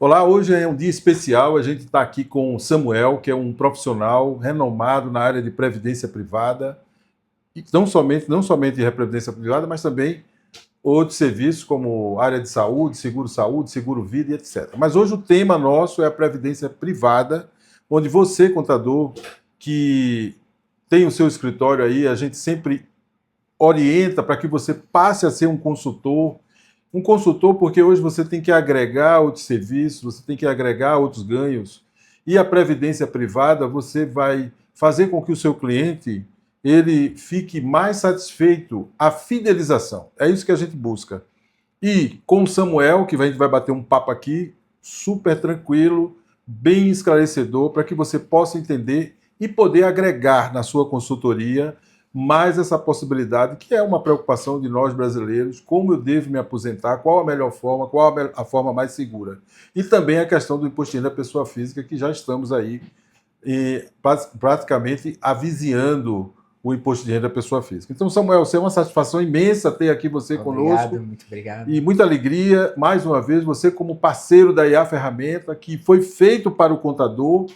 Olá, hoje é um dia especial. A gente está aqui com o Samuel, que é um profissional renomado na área de previdência privada, e não somente de previdência privada, mas também outros serviços como área de saúde, seguro-vida e etc. Mas hoje o tema nosso é a previdência privada, onde você, contador, que tem o seu escritório aí, a gente sempre orienta para que você passe a ser um consultor, porque hoje você tem que agregar outros serviços, você tem que agregar outros ganhos. E a previdência privada, você vai fazer com que o seu cliente ele fique mais satisfeito, a fidelização. É isso que a gente busca. E com o Samuel, que a gente vai bater um papo aqui, super tranquilo, bem esclarecedor, para que você possa entender e poder agregar na sua consultoria mais essa possibilidade, que é uma preocupação de nós brasileiros, como eu devo me aposentar, qual a melhor forma, qual a forma mais segura. E também a questão do imposto de renda da pessoa física, que já estamos aí praticamente avizinhando o imposto de renda da pessoa física. Então, Samuel, é uma satisfação imensa ter aqui você conosco. Muito obrigado. E muita alegria, mais uma vez, você como parceiro da IA Ferramenta, que foi feito para o contador,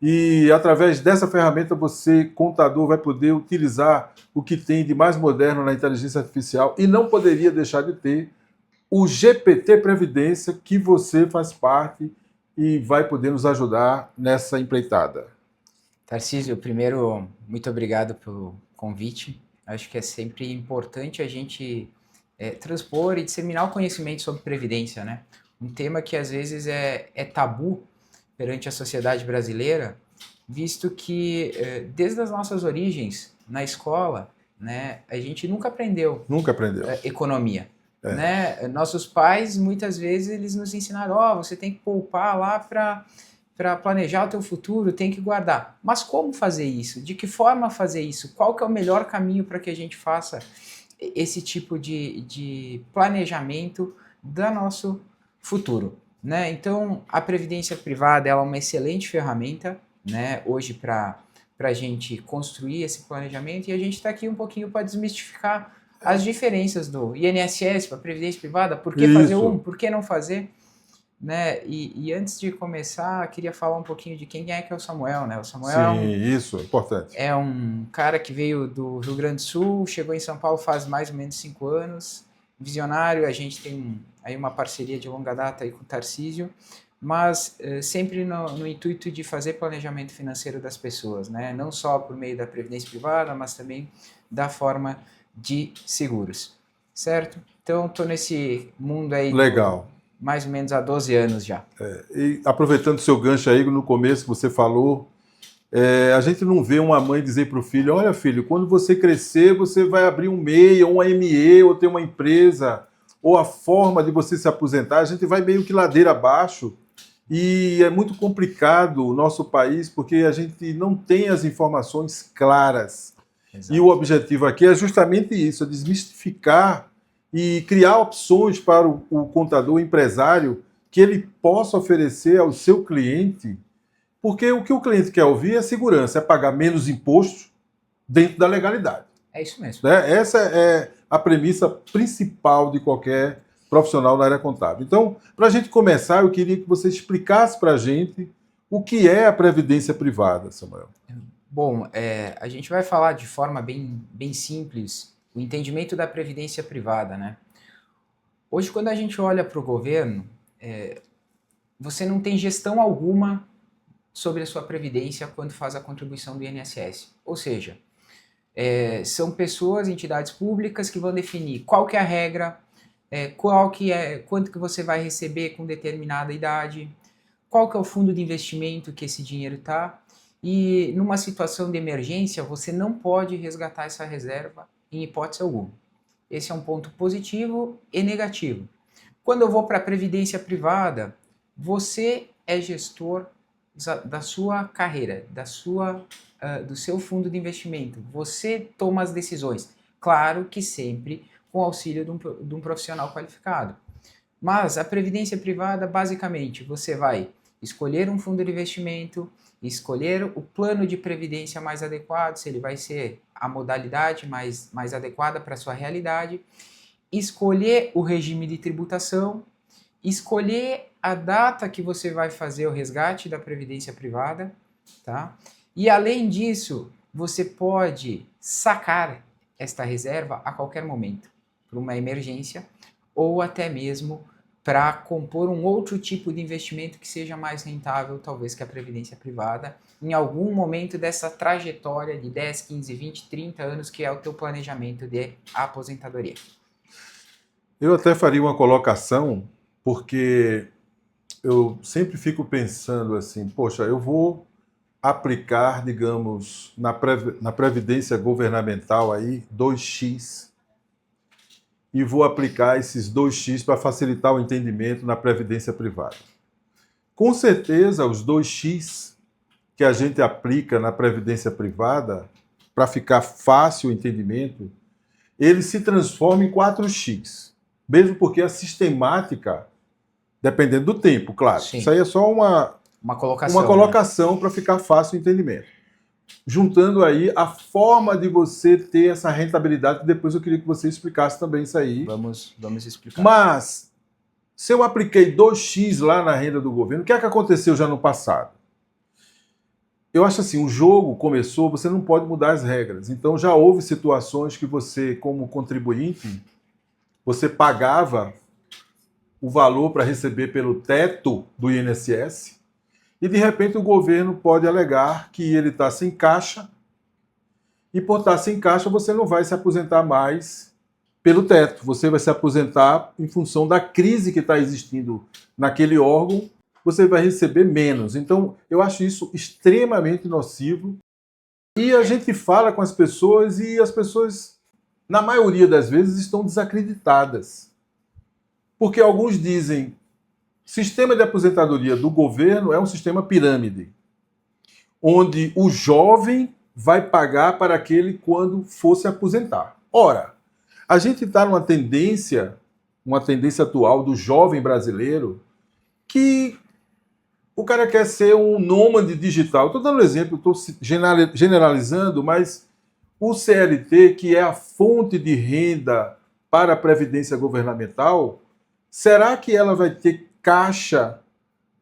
e através dessa ferramenta você, contador, vai poder utilizar o que tem de mais moderno na inteligência artificial e não poderia deixar de ter o GPT Previdência, que você faz parte e vai poder nos ajudar nessa empreitada. Tarcísio, primeiro, muito obrigado pelo convite. Acho que é sempre importante a gente transpor e disseminar o conhecimento sobre previdência, né? Um tema que às vezes é tabu perante a sociedade brasileira, visto que desde as nossas origens na escola, né, a gente nunca aprendeu economia. Né? Nossos pais, muitas vezes, eles nos ensinaram, você tem que poupar lá para planejar o teu futuro, tem que guardar. Mas como fazer isso? De que forma fazer isso? Qual que é o melhor caminho para que a gente faça esse tipo de planejamento do nosso futuro? Né? Então, a previdência privada ela é uma excelente ferramenta, né, hoje para a gente construir esse planejamento, e a gente está aqui um pouquinho para desmistificar as diferenças do INSS para a previdência privada, por que fazer por que não fazer? Né? E antes de começar, queria falar um pouquinho de quem é que é o Samuel, né? O Samuel isso, é importante. É um cara que veio do Rio Grande do Sul, chegou em São Paulo faz mais ou menos 5 anos, visionário, a gente tem aí uma parceria de longa data aí com o Tarcísio, mas sempre no intuito de fazer planejamento financeiro das pessoas, né? Não só por meio da previdência privada, mas também da forma de seguros, certo? Então, estou nesse mundo aí legal, mais ou menos há 12 anos já. E aproveitando o seu gancho aí, no começo que você falou, a gente não vê uma mãe dizer para o filho, olha filho, quando você crescer, você vai abrir um MEI, ou uma ME, ou ter uma empresa, ou a forma de você se aposentar, a gente vai meio que ladeira abaixo, e é muito complicado o nosso país, porque a gente não tem as informações claras. Exato. E o objetivo aqui é justamente isso, é desmistificar e criar opções para o contador, o empresário, que ele possa oferecer ao seu cliente, porque o que o cliente quer ouvir é segurança, é pagar menos imposto dentro da legalidade. É isso mesmo. Né? Essa é a premissa principal de qualquer profissional na área contábil. Então, para a gente começar, eu queria que você explicasse para a gente o que é a previdência privada, Samuel. Bom, a gente vai falar de forma bem simples o entendimento da previdência privada, né? Hoje, quando a gente olha para o governo, você não tem gestão alguma sobre a sua previdência quando faz a contribuição do INSS. Ou seja, são pessoas, entidades públicas que vão definir qual que é a regra, quanto que você vai receber com determinada idade, qual que é o fundo de investimento que esse dinheiro está, e numa situação de emergência você não pode resgatar essa reserva em hipótese alguma. Esse é um ponto positivo e negativo. Quando eu vou para a previdência privada, você é gestor da sua carreira, do seu fundo de investimento. Você toma as decisões. Claro que sempre com o auxílio de um profissional qualificado. Mas a previdência privada, basicamente, você vai escolher um fundo de investimento, escolher o plano de previdência mais adequado, se ele vai ser a modalidade mais adequada para a sua realidade, escolher o regime de tributação escolher a data que você vai fazer o resgate da previdência privada, tá? E além disso, você pode sacar esta reserva a qualquer momento, para uma emergência ou até mesmo para compor um outro tipo de investimento que seja mais rentável, talvez, que a previdência privada, em algum momento dessa trajetória de 10, 15, 20, 30 anos, que é o teu planejamento de aposentadoria. Eu até faria uma colocação, porque eu sempre fico pensando assim, poxa, eu vou aplicar, digamos, na previdência governamental aí 2x e vou aplicar esses 2x para facilitar o entendimento na previdência privada. Com certeza, os 2x que a gente aplica na previdência privada, para ficar fácil o entendimento, ele se transforma em 4x. Mesmo porque a sistemática, dependendo do tempo, claro. Sim. Isso aí é só uma colocação, né, para ficar fácil o entendimento. Juntando aí a forma de você ter essa rentabilidade, que depois eu queria que você explicasse também isso aí. Vamos explicar. Mas, se eu apliquei 2x lá na renda do governo, o que é que aconteceu já no passado? Eu acho assim, o jogo começou, você não pode mudar as regras. Então já houve situações que você, como contribuinte, você pagava o valor para receber pelo teto do INSS, e de repente o governo pode alegar que ele está sem caixa, e por estar sem caixa você não vai se aposentar mais pelo teto, você vai se aposentar em função da crise que está existindo naquele órgão, você vai receber menos. Então eu acho isso extremamente nocivo, e a gente fala com as pessoas e as pessoas, na maioria das vezes, estão desacreditadas. Porque alguns dizem, sistema de aposentadoria do governo é um sistema pirâmide, onde o jovem vai pagar para aquele quando for se aposentar. Ora, a gente está numa tendência atual do jovem brasileiro, que o cara quer ser um nômade digital. Estou dando um exemplo, estou generalizando, mas o CLT, que é a fonte de renda para a previdência governamental, será que ela vai ter caixa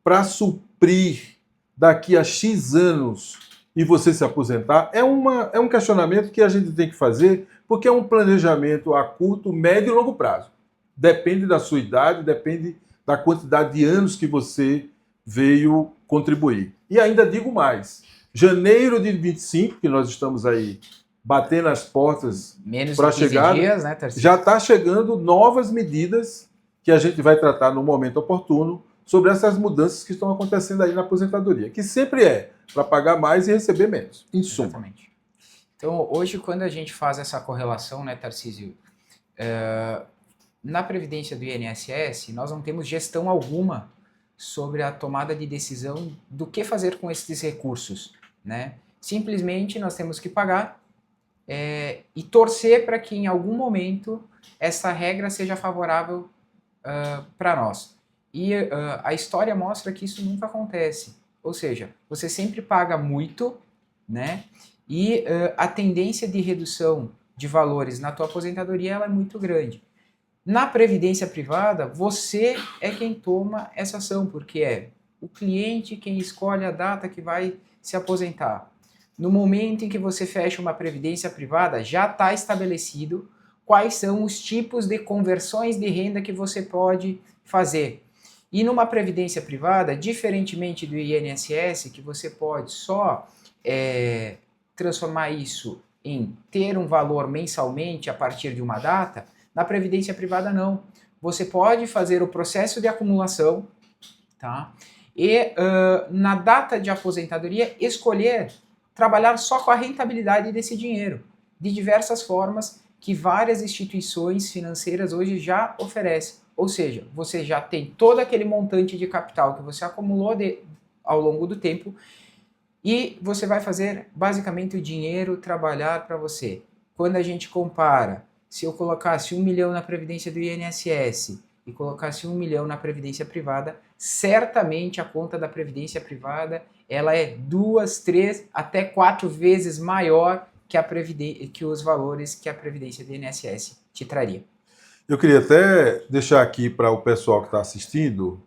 para suprir daqui a X anos e você se aposentar? É um questionamento que a gente tem que fazer, porque é um planejamento a curto, médio e longo prazo. Depende da sua idade, depende da quantidade de anos que você veio contribuir. E ainda digo mais, janeiro de 25, que nós estamos aí batendo as portas para a chegada, dias, né, Tarcísio? Já está chegando novas medidas que a gente vai tratar no momento oportuno sobre essas mudanças que estão acontecendo aí na aposentadoria, que sempre é para pagar mais e receber menos, em suma. Exatamente. Então, hoje, quando a gente faz essa correlação, né, Tarcísio, na Previdência do INSS, nós não temos gestão alguma sobre a tomada de decisão do que fazer com esses recursos, né? Simplesmente nós temos que pagar e torcer para que em algum momento essa regra seja favorável para nós. E a história mostra que isso nunca acontece. Ou seja, você sempre paga muito, né? E a tendência de redução de valores na tua aposentadoria ela é muito grande. Na previdência privada, você é quem toma essa ação, porque é o cliente quem escolhe a data que vai se aposentar. No momento em que você fecha uma previdência privada, já está estabelecido quais são os tipos de conversões de renda que você pode fazer. E numa previdência privada, diferentemente do INSS, que você pode só transformar isso em ter um valor mensalmente a partir de uma data, na previdência privada não. Você pode fazer o processo de acumulação, tá? E na data de aposentadoria escolher trabalhar só com a rentabilidade desse dinheiro, de diversas formas que várias instituições financeiras hoje já oferecem. Ou seja, você já tem todo aquele montante de capital que você acumulou ao longo do tempo e você vai fazer basicamente o dinheiro trabalhar para você. Quando a gente compara, se eu colocasse 1 milhão na previdência do INSS e colocasse 1 milhão na previdência privada, certamente a conta da previdência privada ela é 2, 3, até 4 vezes maior que os valores que a previdência do INSS te traria. Eu queria até deixar aqui para o pessoal que está assistindo,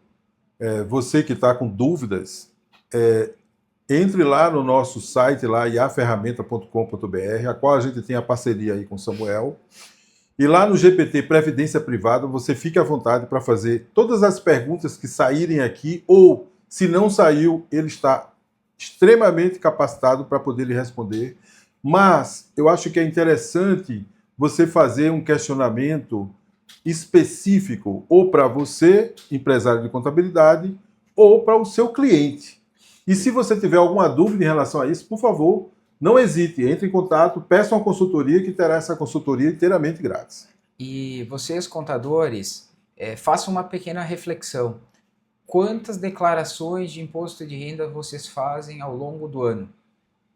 você que está com dúvidas, entre lá no nosso site, lá, iaferramenta.com.br, a qual a gente tem a parceria aí com o Samuel. E lá no GPT Previdência Privada, você fique à vontade para fazer todas as perguntas que saírem aqui, ou, se não saiu, ele está extremamente capacitado para poder lhe responder. Mas eu acho que é interessante você fazer um questionamento específico, ou para você, empresário de contabilidade, ou para o seu cliente. E se você tiver alguma dúvida em relação a isso, por favor, não hesite, entre em contato, peça uma consultoria que terá essa consultoria inteiramente grátis. E vocês, contadores, façam uma pequena reflexão. Quantas declarações de imposto de renda vocês fazem ao longo do ano?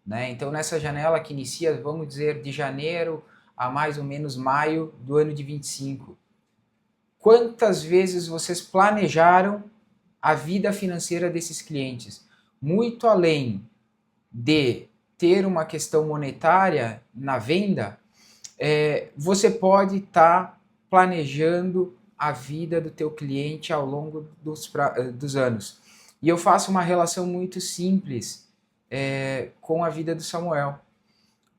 Né? Então, nessa janela que inicia, vamos dizer, de janeiro a mais ou menos maio do ano de 25, quantas vezes vocês planejaram a vida financeira desses clientes? Muito além de ter uma questão monetária na venda, você pode estar planejando a vida do teu cliente ao longo dos anos. E eu faço uma relação muito simples com a vida do Samuel.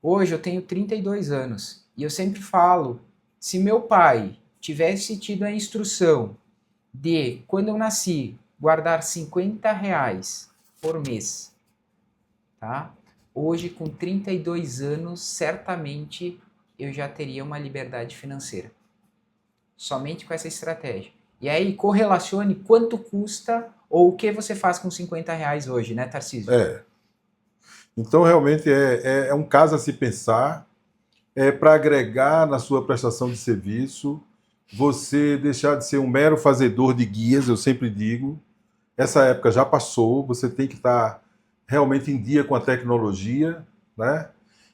Hoje eu tenho 32 anos e eu sempre falo, se meu pai tivesse tido a instrução de, quando eu nasci, guardar R$ 50 por mês, tá? Hoje, com 32 anos, certamente eu já teria uma liberdade financeira. Somente com essa estratégia. E aí, correlacione quanto custa ou o que você faz com R$ 50 hoje, né, Tarcísio? Então, realmente, é um caso a se pensar, para agregar na sua prestação de serviço, você deixar de ser um mero fazedor de guias, eu sempre digo, essa época já passou, você tem que estar realmente em dia com a tecnologia, né?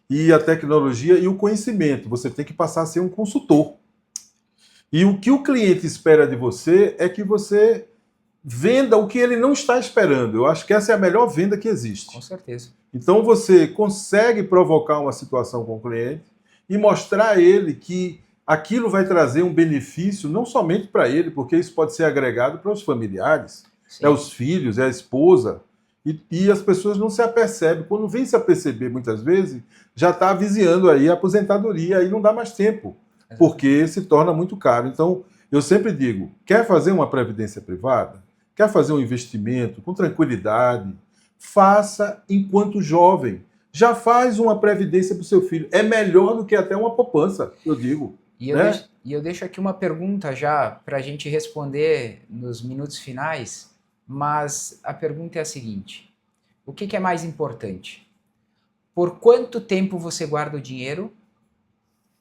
E a tecnologia e o conhecimento, você tem que passar a ser um consultor. E o que o cliente espera de você é que você venda o que ele não está esperando. Eu acho que essa é a melhor venda que existe. Com certeza. Então você consegue provocar uma situação com o cliente e mostrar a ele que aquilo vai trazer um benefício não somente para ele, porque isso pode ser agregado para os familiares, os filhos, a esposa. E as pessoas não se apercebem. Quando vem se aperceber, muitas vezes, já está viziando aí a aposentadoria, aí não dá mais tempo, porque se torna muito caro. Então, eu sempre digo, quer fazer uma previdência privada? Quer fazer um investimento com tranquilidade? Faça enquanto jovem. Já faz uma previdência para o seu filho. É melhor do que até uma poupança, eu digo. E eu deixo aqui uma pergunta já para a gente responder nos minutos finais, mas a pergunta é a seguinte: o que é mais importante? Por quanto tempo você guarda o dinheiro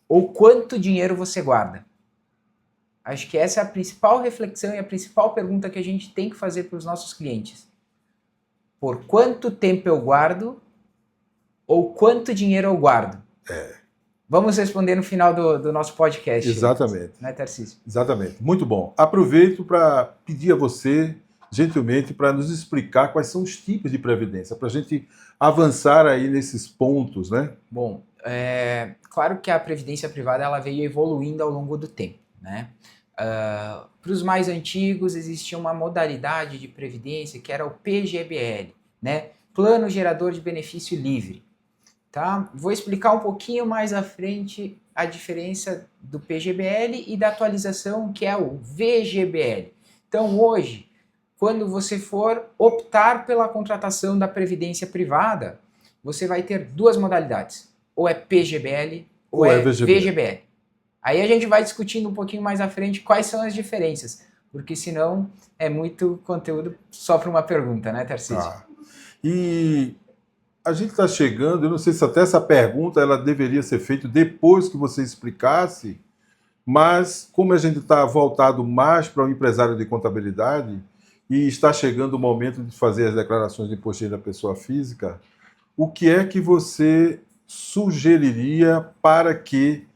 ou quanto dinheiro você guarda? Acho que essa é a principal reflexão e a principal pergunta que a gente tem que fazer para os nossos clientes. Por quanto tempo eu guardo ou quanto dinheiro eu guardo? Vamos responder no final do nosso podcast. Exatamente. Né, Tarcísio? Exatamente. Muito bom. Aproveito para pedir a você, gentilmente, para nos explicar quais são os tipos de previdência, para a gente avançar aí nesses pontos, né? Bom, claro que a previdência privada ela veio evoluindo ao longo do tempo, né? Para os mais antigos existia uma modalidade de previdência que era o PGBL, né? Plano Gerador de Benefício Livre. Tá? Vou explicar um pouquinho mais à frente a diferença do PGBL e da atualização que é o VGBL. Então hoje, quando você for optar pela contratação da previdência privada, você vai ter duas modalidades, ou é PGBL ou é VGBL. Aí a gente vai discutindo um pouquinho mais à frente quais são as diferenças, porque senão é muito conteúdo só para uma pergunta, né, Tarcísio? E a gente está chegando, eu não sei se até essa pergunta ela deveria ser feita depois que você explicasse, mas como a gente está voltado mais para o empresário de contabilidade e está chegando o momento de fazer as declarações de imposto da pessoa física, o que é que você sugeriria para que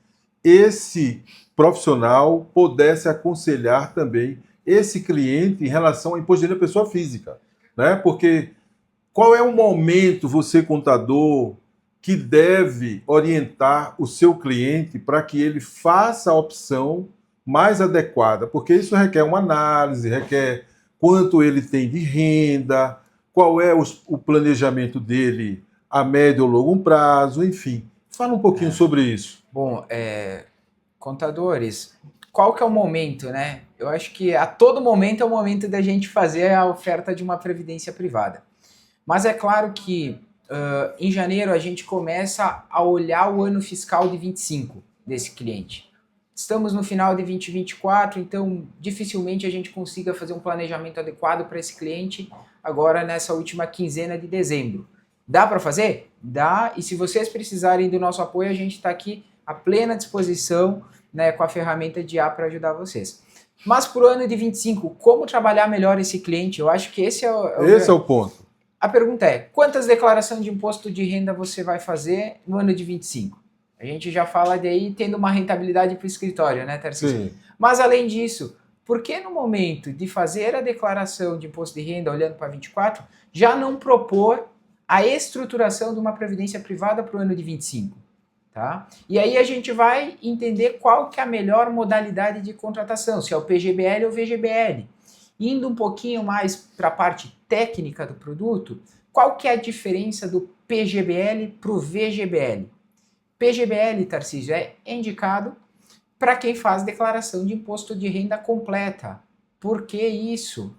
esse profissional pudesse aconselhar também esse cliente em relação ao imposto da pessoa física, né? Porque qual é o momento, você contador, que deve orientar o seu cliente para que ele faça a opção mais adequada, porque isso requer uma análise, requer quanto ele tem de renda, qual é o planejamento dele a médio ou longo prazo, enfim. Fala um pouquinho sobre isso. Bom, contadores, qual que é o momento, né? Eu acho que a todo momento é o momento da gente fazer a oferta de uma previdência privada. Mas é claro que em janeiro a gente começa a olhar o ano fiscal de 25 desse cliente. Estamos no final de 2024, então dificilmente a gente consiga fazer um planejamento adequado para esse cliente agora nessa última quinzena de dezembro. Dá para fazer? Dá, e se vocês precisarem do nosso apoio, a gente está aqui à plena disposição, né, com a ferramenta de IA para ajudar vocês. Mas para o ano de 25, como trabalhar melhor esse cliente? Eu acho que esse é o ponto. A pergunta é, quantas declarações de imposto de renda você vai fazer no ano de 25? A gente já fala daí tendo uma rentabilidade para o escritório, né, Tarcísio? Sim. Mas além disso, por que no momento de fazer a declaração de imposto de renda olhando para 24, já não propor a estruturação de uma previdência privada para o ano de 25? Tá? E aí a gente vai entender qual que é a melhor modalidade de contratação, se é o PGBL ou VGBL. Indo um pouquinho mais para a parte técnica do produto, qual que é a diferença do PGBL para o VGBL? PGBL, Tarcísio, é indicado para quem faz declaração de imposto de renda completa. Por que isso?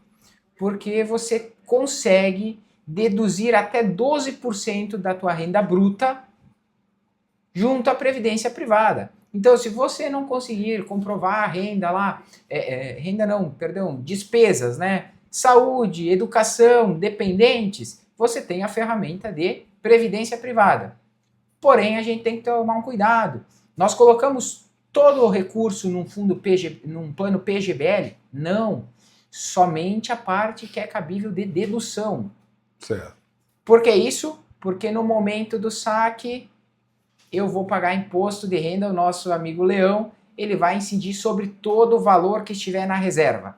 Porque você consegue deduzir até 12% da tua renda bruta junto à previdência privada. Então, se você não conseguir comprovar a renda lá, despesas, né? Saúde, educação, dependentes, você tem a ferramenta de previdência privada. Porém, a gente tem que tomar um cuidado. Nós colocamos todo o recurso num plano PGBL? Não. Somente a parte que é cabível de dedução. Certo. Por que isso? Porque no momento do saque, eu vou pagar imposto de renda, o nosso amigo Leão, ele vai incidir sobre todo o valor que estiver na reserva.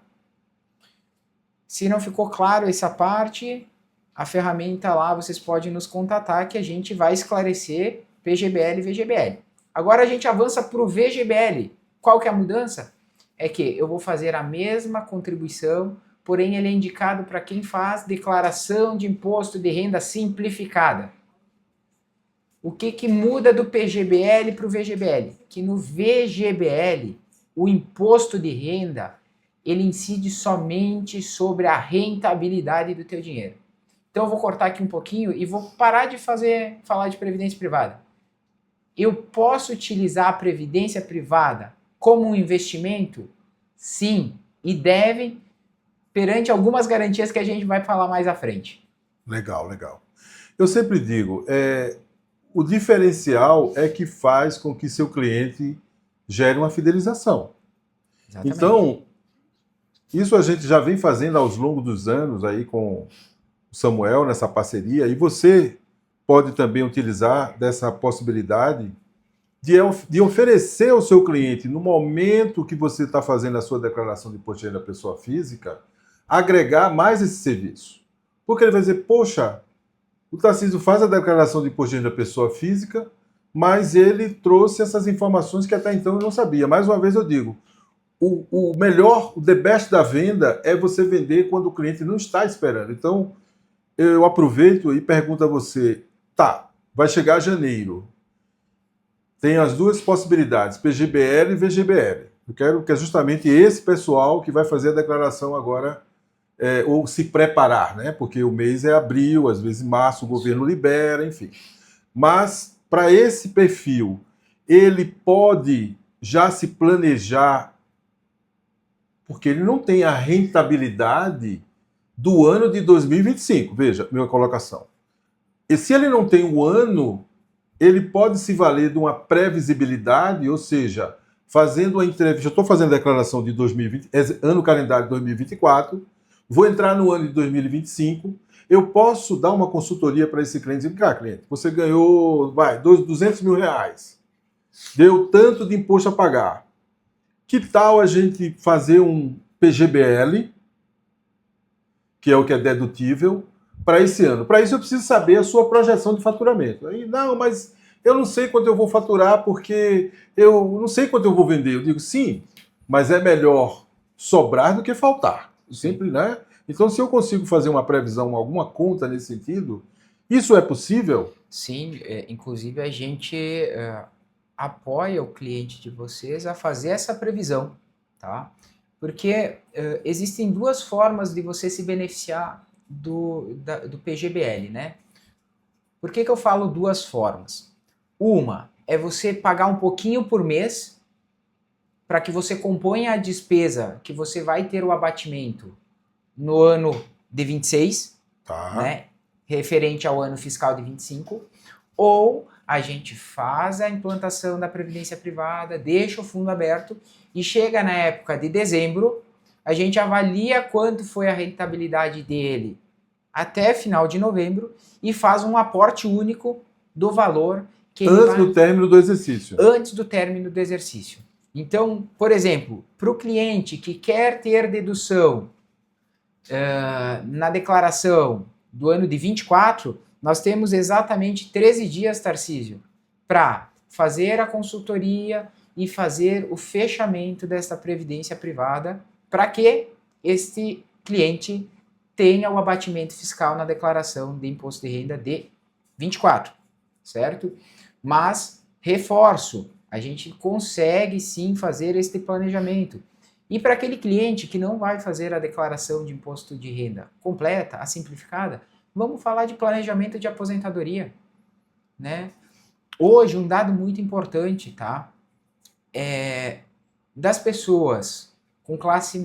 Se não ficou claro essa parte, a ferramenta lá, vocês podem nos contatar que a gente vai esclarecer PGBL e VGBL. Agora a gente avança para o VGBL. Qual que é a mudança? É que eu vou fazer a mesma contribuição, porém ele é indicado para quem faz declaração de imposto de renda simplificada. O que muda do PGBL para o VGBL? Que no VGBL, o imposto de renda, ele incide somente sobre a rentabilidade do teu dinheiro. Então eu vou cortar aqui um pouquinho e vou parar de falar de previdência privada. Eu posso utilizar a previdência privada como um investimento? Sim, e devem, perante algumas garantias que a gente vai falar mais à frente. Legal, legal. Eu sempre digo, o diferencial é que faz com que seu cliente gere uma fidelização. Exatamente. Então, isso a gente já vem fazendo ao longo dos anos aí com o Samuel nessa parceria, e você pode também utilizar dessa possibilidade de oferecer ao seu cliente, no momento que você está fazendo a sua declaração de imposto de renda da pessoa física, agregar mais esse serviço. Porque ele vai dizer, poxa, o Tarcísio faz a declaração de imposto de renda da pessoa física, mas ele trouxe essas informações que até então eu não sabia. Mais uma vez eu digo, o melhor, o the best da venda é você vender quando o cliente não está esperando. Então, eu aproveito e pergunto a você, vai chegar janeiro, tem as duas possibilidades, PGBL e VGBL. Eu quero que é justamente esse pessoal que vai fazer a declaração agora, ou se preparar, né? Porque o mês é abril, às vezes março o governo libera, enfim. Mas, para esse perfil, ele pode já se planejar, porque ele não tem a rentabilidade do ano de 2025. Veja, minha colocação. E se ele não tem o ano, ele pode se valer de uma previsibilidade, ou seja, fazendo uma entrevista. Eu estou fazendo a declaração de 2020, ano calendário de 2024, vou entrar no ano de 2025, eu posso dar uma consultoria para esse cliente e dizer, cliente, você ganhou 200 mil reais, deu tanto de imposto a pagar. Que tal a gente fazer um PGBL, que é o que é dedutível, para esse ano? Para isso eu preciso saber a sua projeção de faturamento. Aí, não, mas eu não sei quanto eu vou faturar porque eu não sei quanto eu vou vender. Eu digo, sim, mas é melhor sobrar do que faltar. Sempre, né? Então, se eu consigo fazer uma previsão, alguma conta nesse sentido, isso é possível? Sim, inclusive a gente apoia o cliente de vocês a fazer essa previsão, tá? Porque existem duas formas de você se beneficiar do PGBL, né? Por que eu falo duas formas? Uma é você pagar um pouquinho por mês para que você componha a despesa que você vai ter o abatimento no ano de 26, Tá. né? Referente ao ano fiscal de 25, ou a gente faz a implantação da previdência privada, deixa o fundo aberto e chega na época de dezembro, a gente avalia quanto foi a rentabilidade dele até final de novembro e faz um aporte único do valor que ele Antes do término do exercício. Antes do término do exercício. Então, por exemplo, para o cliente que quer ter dedução na declaração do ano de 24, nós temos exatamente 13 dias, Tarcísio, para fazer a consultoria e fazer o fechamento desta previdência privada para que este cliente tenha o abatimento fiscal na declaração de imposto de renda de 24, certo? Mas, reforço, a gente consegue sim fazer este planejamento. E para aquele cliente que não vai fazer a declaração de imposto de renda completa, a simplificada, vamos falar de planejamento de aposentadoria, né? Hoje, um dado muito importante, tá? Das pessoas com classe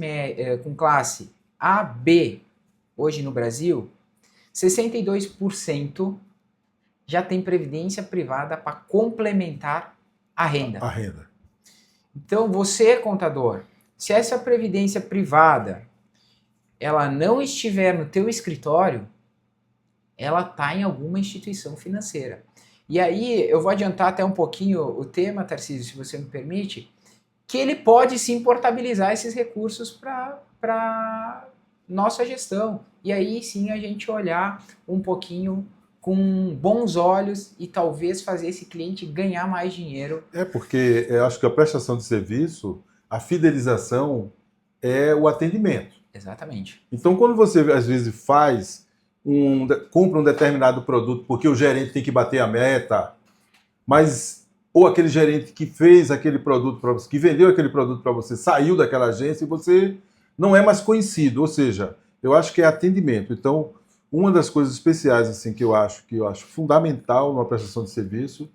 A, B, hoje no Brasil, 62% já tem previdência privada para complementar a renda. A renda. Então, você, contador, se essa previdência privada ela não estiver no teu escritório, ela está em alguma instituição financeira. E aí, eu vou adiantar até um pouquinho o tema, Tarcísio, se você me permite, que ele pode sim portabilizar esses recursos para nossa gestão. E aí sim a gente olhar um pouquinho com bons olhos e talvez fazer esse cliente ganhar mais dinheiro. Porque eu acho que a prestação de serviço, a fidelização é o atendimento. Exatamente. Então, quando você às vezes compra um determinado produto porque o gerente tem que bater a meta, ou aquele gerente que fez aquele produto para você, que vendeu aquele produto para você, saiu daquela agência e você não é mais conhecido. Ou seja, eu acho que é atendimento. Então, uma das coisas especiais assim que eu acho fundamental numa prestação de serviço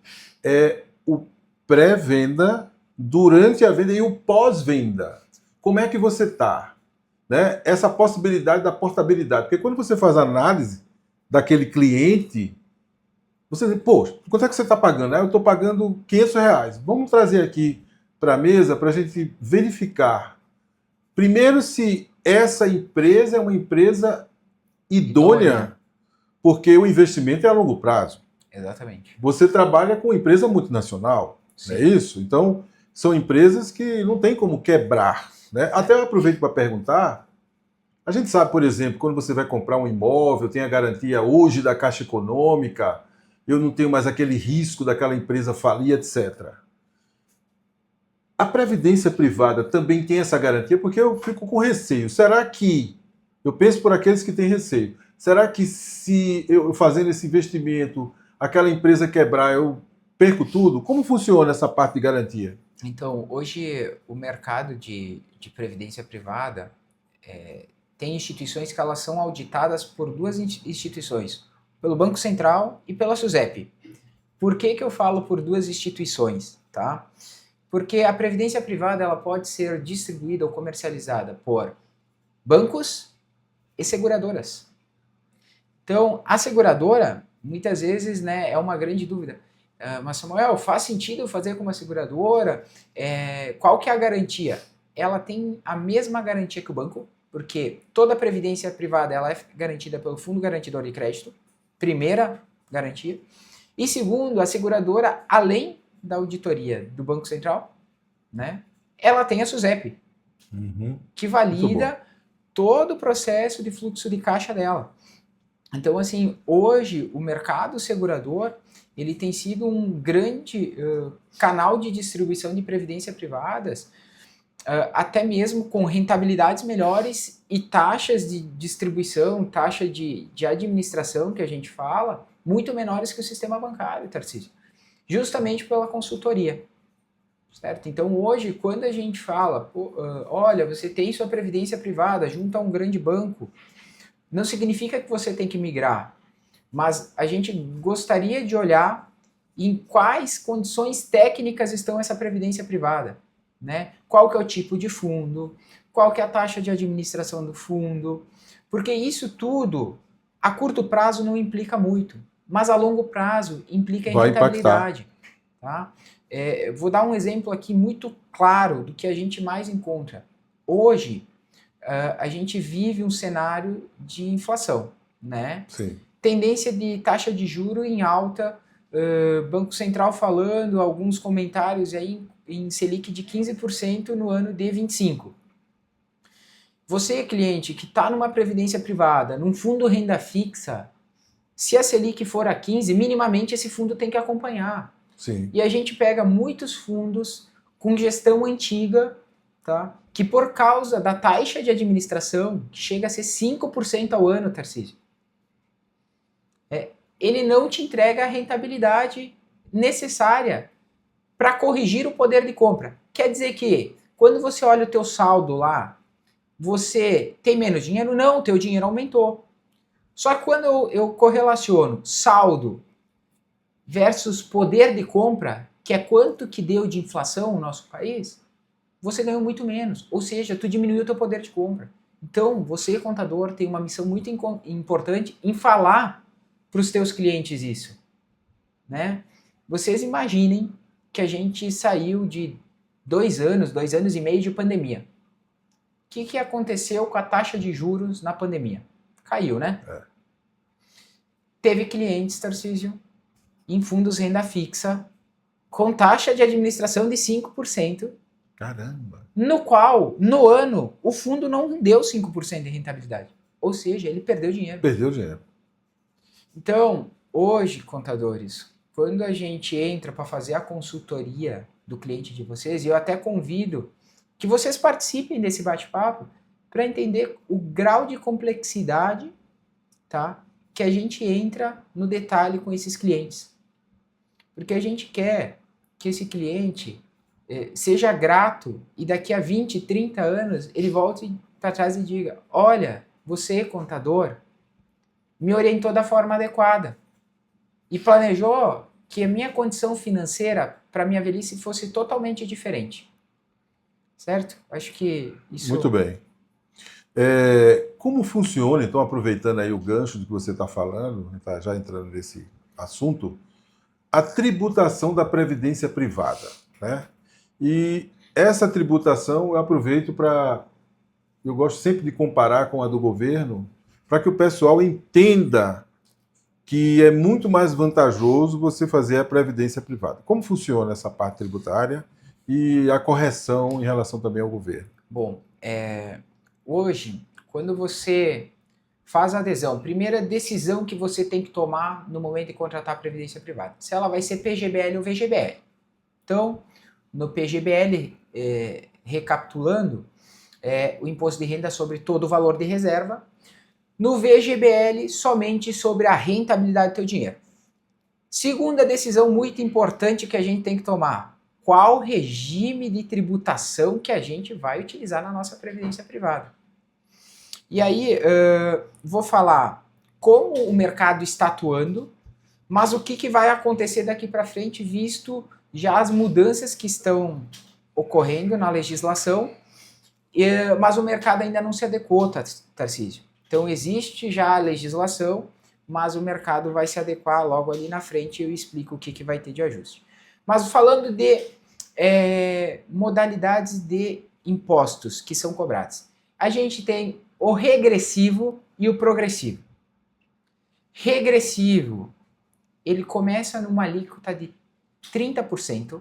é o pré-venda, durante a venda e o pós-venda. Como é que você está? Né? Essa possibilidade da portabilidade. Porque quando você faz a análise daquele cliente, você diz, poxa, quanto é que você está pagando? Eu estou pagando R$500. Vamos trazer aqui para a mesa para a gente verificar. Primeiro, se essa empresa é uma empresa idônea, porque o investimento é a longo prazo. Exatamente. Você trabalha com empresa multinacional, não é isso? Então, são empresas que não tem como quebrar. Né? Até eu aproveito para perguntar, a gente sabe, por exemplo, quando você vai comprar um imóvel, tem a garantia hoje da Caixa Econômica, eu não tenho mais aquele risco daquela empresa falir, etc. A previdência privada também tem essa garantia, porque eu fico com receio. Será que, eu penso por aqueles que têm receio, será que se eu fazendo esse investimento, aquela empresa quebrar, eu perco tudo? Como funciona essa parte de garantia? Então, hoje o mercado de previdência privada tem instituições que elas são auditadas por duas instituições, pelo Banco Central e pela SUSEP. Por que eu falo por duas instituições? Tá? Porque a previdência privada ela pode ser distribuída ou comercializada por bancos e seguradoras. Então, a seguradora, muitas vezes, né, é uma grande dúvida. Mas, Samuel, faz sentido eu fazer com uma seguradora? Qual que é a garantia? Ela tem a mesma garantia que o banco, porque toda a previdência privada ela é garantida pelo Fundo Garantidor de Crédito, primeira garantia. E segundo, a seguradora, além da auditoria do Banco Central, né, ela tem a SUSEP, que valida todo o processo de fluxo de caixa dela. Então, assim, hoje o mercado segurador ele tem sido um grande canal de distribuição de previdência privadas até mesmo com rentabilidades melhores e taxas de distribuição, taxa de administração que a gente fala, muito menores que o sistema bancário, Tarcísio, justamente pela consultoria. Certo? Então hoje, quando a gente fala, olha, você tem sua previdência privada junto a um grande banco, não significa que você tem que migrar, mas a gente gostaria de olhar em quais condições técnicas estão essa previdência privada, né? Qual que é o tipo de fundo, qual que é a taxa de administração do fundo, porque isso tudo a curto prazo não implica muito, mas a longo prazo implica em Vai impactar. rentabilidade, tá? Vou dar um exemplo aqui muito claro do que a gente mais encontra. Hoje, a gente vive um cenário de inflação, né? Sim. Tendência de taxa de juro em alta, Banco Central falando, alguns comentários aí em Selic de 15% no ano de 25. Você, cliente, que está numa previdência privada, num fundo renda fixa, se a Selic for a 15, minimamente esse fundo tem que acompanhar. Sim. E a gente pega muitos fundos com gestão antiga, tá? Que por causa da taxa de administração, que chega a ser 5% ao ano, Tarcísio, ele não te entrega a rentabilidade necessária para corrigir o poder de compra. Quer dizer que, quando você olha o teu saldo lá, você tem menos dinheiro? Não, o teu dinheiro aumentou. Só que quando eu correlaciono saldo versus poder de compra, que é quanto que deu de inflação no nosso país, você ganhou muito menos. Ou seja, tu diminuiu o teu poder de compra. Então, você, contador, tem uma missão muito importante em falar para os teus clientes isso, né? Vocês imaginem que a gente saiu de 2 anos e meio de pandemia. O que aconteceu com a taxa de juros na pandemia? Caiu, né? Teve clientes, Tarcísio, em fundos renda fixa, com taxa de administração de 5%. Caramba! No qual, no ano, o fundo não deu 5% de rentabilidade. Ou seja, ele perdeu dinheiro. Perdeu dinheiro. Então, hoje, contadores, quando a gente entra para fazer a consultoria do cliente de vocês, e eu até convido que vocês participem desse bate-papo para entender o grau de complexidade, tá, que a gente entra no detalhe com esses clientes. Porque a gente quer que esse cliente seja grato e daqui a 20, 30 anos ele volte para trás e diga: olha, você, contador, me orientou da forma adequada e planejou que a minha condição financeira para minha velhice fosse totalmente diferente. Certo? Acho que isso... Muito bem. Como funciona, então, aproveitando aí o gancho de que você está falando, tá já entrando nesse assunto, a tributação da previdência privada, né? E essa tributação eu aproveito para... Eu gosto sempre de comparar com a do governo, para que o pessoal entenda que é muito mais vantajoso você fazer a previdência privada. Como funciona essa parte tributária e a correção em relação também ao governo? Bom, hoje, quando você faz a adesão, primeira decisão que você tem que tomar no momento de contratar a previdência privada, se ela vai ser PGBL ou VGBL. Então, no PGBL, recapitulando, o imposto de renda sobre todo o valor de reserva. No VGBL, somente sobre a rentabilidade do teu dinheiro. Segunda decisão muito importante que a gente tem que tomar: qual regime de tributação que a gente vai utilizar na nossa previdência privada? E aí, vou falar como o mercado está atuando, mas o que vai acontecer daqui para frente, visto já as mudanças que estão ocorrendo na legislação, mas o mercado ainda não se adequou, Tarcísio. Então existe já a legislação, mas o mercado vai se adequar logo ali na frente e eu explico o que vai ter de ajuste. Mas falando de modalidades de impostos que são cobrados, a gente tem o regressivo e o progressivo. Regressivo, ele começa numa alíquota de 30%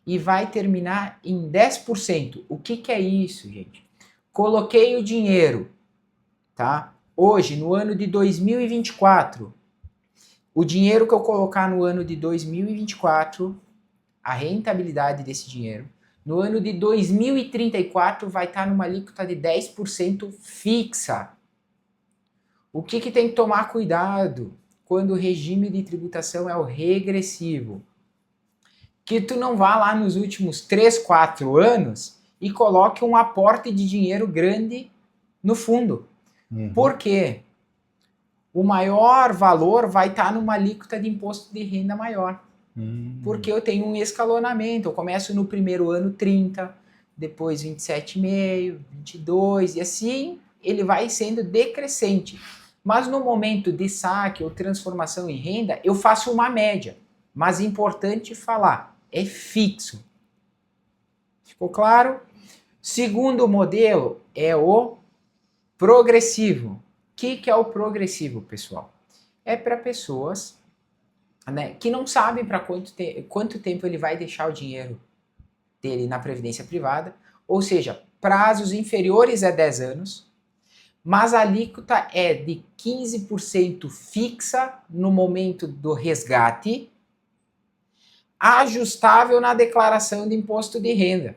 e vai terminar em 10%. O que é isso, gente? Coloquei o dinheiro, tá? Hoje, no ano de 2024, o dinheiro que eu colocar no ano de 2024, a rentabilidade desse dinheiro no ano de 2034 vai estar numa alíquota de 10% fixa. O que tem que tomar cuidado quando o regime de tributação é o regressivo? Que tu não vá lá nos últimos 3, 4 anos e coloque um aporte de dinheiro grande no fundo. Por quê? O maior valor vai estar numa alíquota de imposto de renda maior. Porque eu tenho um escalonamento. Eu começo no primeiro ano 30, depois 27,5, 22 e assim ele vai sendo decrescente. Mas no momento de saque ou transformação em renda, eu faço uma média. Mas importante falar, é fixo. Ficou claro? Segundo modelo é o progressivo. O que é o progressivo, pessoal? É para pessoas, né, que não sabem para quanto tempo ele vai deixar o dinheiro dele na previdência privada, ou seja, prazos inferiores a 10 anos, mas a alíquota é de 15% fixa no momento do resgate, ajustável na declaração de imposto de renda.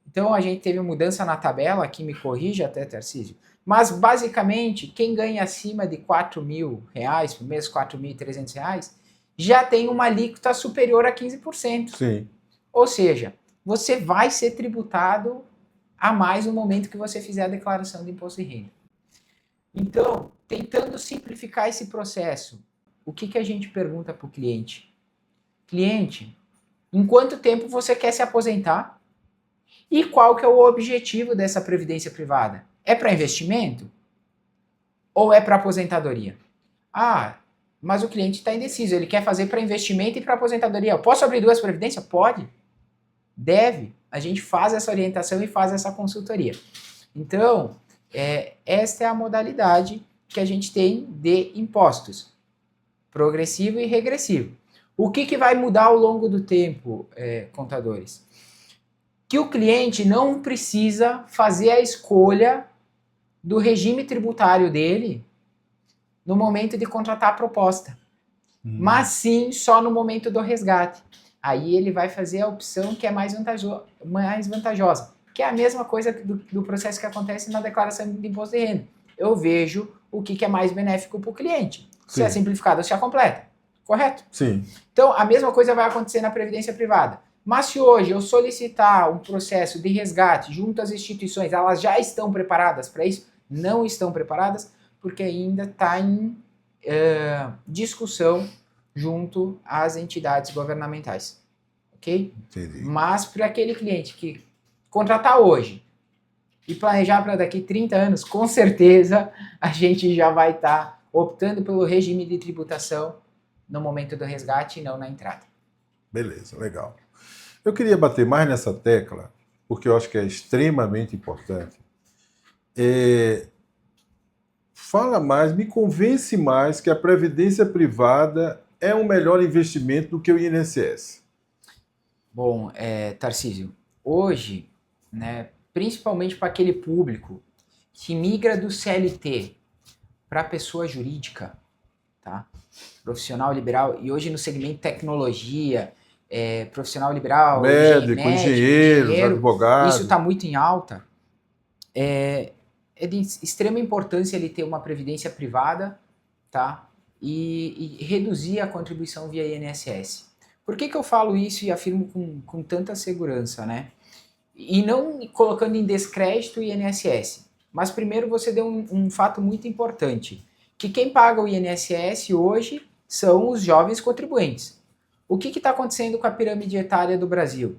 Então a gente teve mudança na tabela, aqui me corrija até, Tarcísio, mas basicamente quem ganha acima de R$4.000 por mês, R$4.300, já tem uma alíquota superior a 15%. Sim. Ou seja, você vai ser tributado a mais no momento que você fizer a declaração de imposto de renda. Então, tentando simplificar esse processo, o que a gente pergunta para o cliente? Cliente, em quanto tempo você quer se aposentar? E qual que é o objetivo dessa previdência privada? É para investimento? Ou é para aposentadoria? Ah, mas o cliente está indeciso, ele quer fazer para investimento e para aposentadoria. Eu posso abrir duas previdências? Pode. Deve. A gente faz essa orientação e faz essa consultoria. Então, esta é a modalidade que a gente tem de impostos. Progressivo e regressivo. O que vai mudar ao longo do tempo, contadores? Que o cliente não precisa fazer a escolha do regime tributário dele no momento de contratar a proposta, mas sim só no momento do resgate. Aí ele vai fazer a opção que é mais vantajosa, que é a mesma coisa do processo que acontece na declaração de imposto de renda. Eu vejo o que é mais benéfico para o cliente, se é simplificado ou se é completa, correto? Sim. Então, a mesma coisa vai acontecer na previdência privada. Mas se hoje eu solicitar um processo de resgate junto às instituições, elas já estão preparadas para isso? Não estão preparadas, porque ainda está em discussão junto às entidades governamentais. Ok? Entendi. Mas para aquele cliente que contratar hoje e planejar para daqui 30 anos, com certeza a gente já vai estar optando pelo regime de tributação no momento do resgate e não na entrada. Beleza, legal. Eu queria bater mais nessa tecla, porque eu acho que é extremamente importante. Fala mais, me convence mais que a previdência privada é um melhor investimento do que o INSS. Bom, Tarcísio, hoje, né, principalmente para aquele público que migra do CLT para a pessoa jurídica, tá? Profissional liberal, e hoje no segmento tecnologia, profissional liberal, Médico, engenheiros, advogados. Isso está muito em alta. É de extrema importância ele ter uma previdência privada, tá? E reduzir a contribuição via INSS. Por que eu falo isso e afirmo com tanta segurança, né? E não colocando em descrédito o INSS. Mas primeiro você deu um fato muito importante, que quem paga o INSS hoje são os jovens contribuintes. O que está acontecendo com a pirâmide etária do Brasil?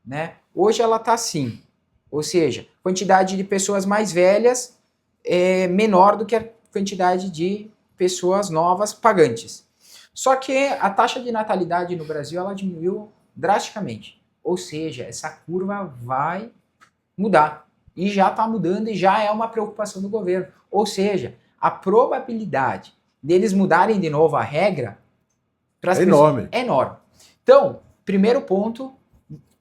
Né? Hoje ela está assim, ou seja, a quantidade de pessoas mais velhas é menor do que a quantidade de pessoas novas pagantes. Só que a taxa de natalidade no Brasil ela diminuiu drasticamente, ou seja, essa curva vai mudar, e já está mudando e já é uma preocupação do governo, ou seja, a probabilidade deles mudarem de novo a regra é enorme. É enorme. Então, primeiro ponto,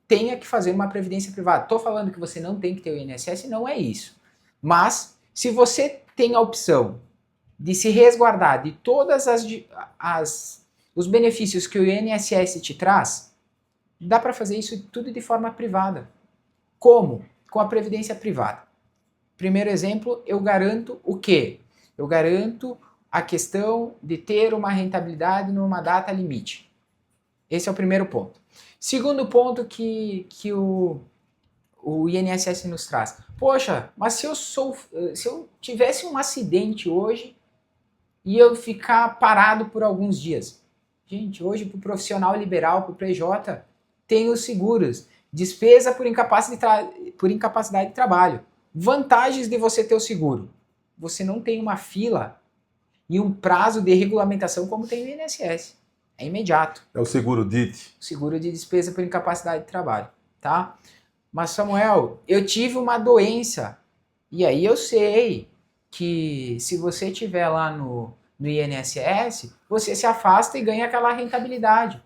tenha que fazer uma previdência privada. Estou falando que você não tem que ter o INSS, não é isso. Mas, se você tem a opção de se resguardar de todas os benefícios que o INSS te traz, dá para fazer isso tudo de forma privada. Como? Com a previdência privada. Primeiro exemplo, eu garanto o quê? Eu garanto a questão de ter uma rentabilidade numa data limite. Esse é o primeiro ponto. Segundo ponto que o INSS nos traz. Poxa, mas se eu tivesse um acidente hoje e eu ficar parado por alguns dias. Gente, hoje para o profissional liberal, para o PJ, tem os seguros. Despesa por incapacidade de trabalho. Vantagens de você ter o seguro. Você não tem uma fila e um prazo de regulamentação como tem no INSS. É imediato. É o seguro DIT. Seguro de despesa por incapacidade de trabalho, tá? Mas, Samuel, eu tive uma doença. E aí eu sei que se você estiver lá no INSS, você se afasta e ganha aquela rentabilidade.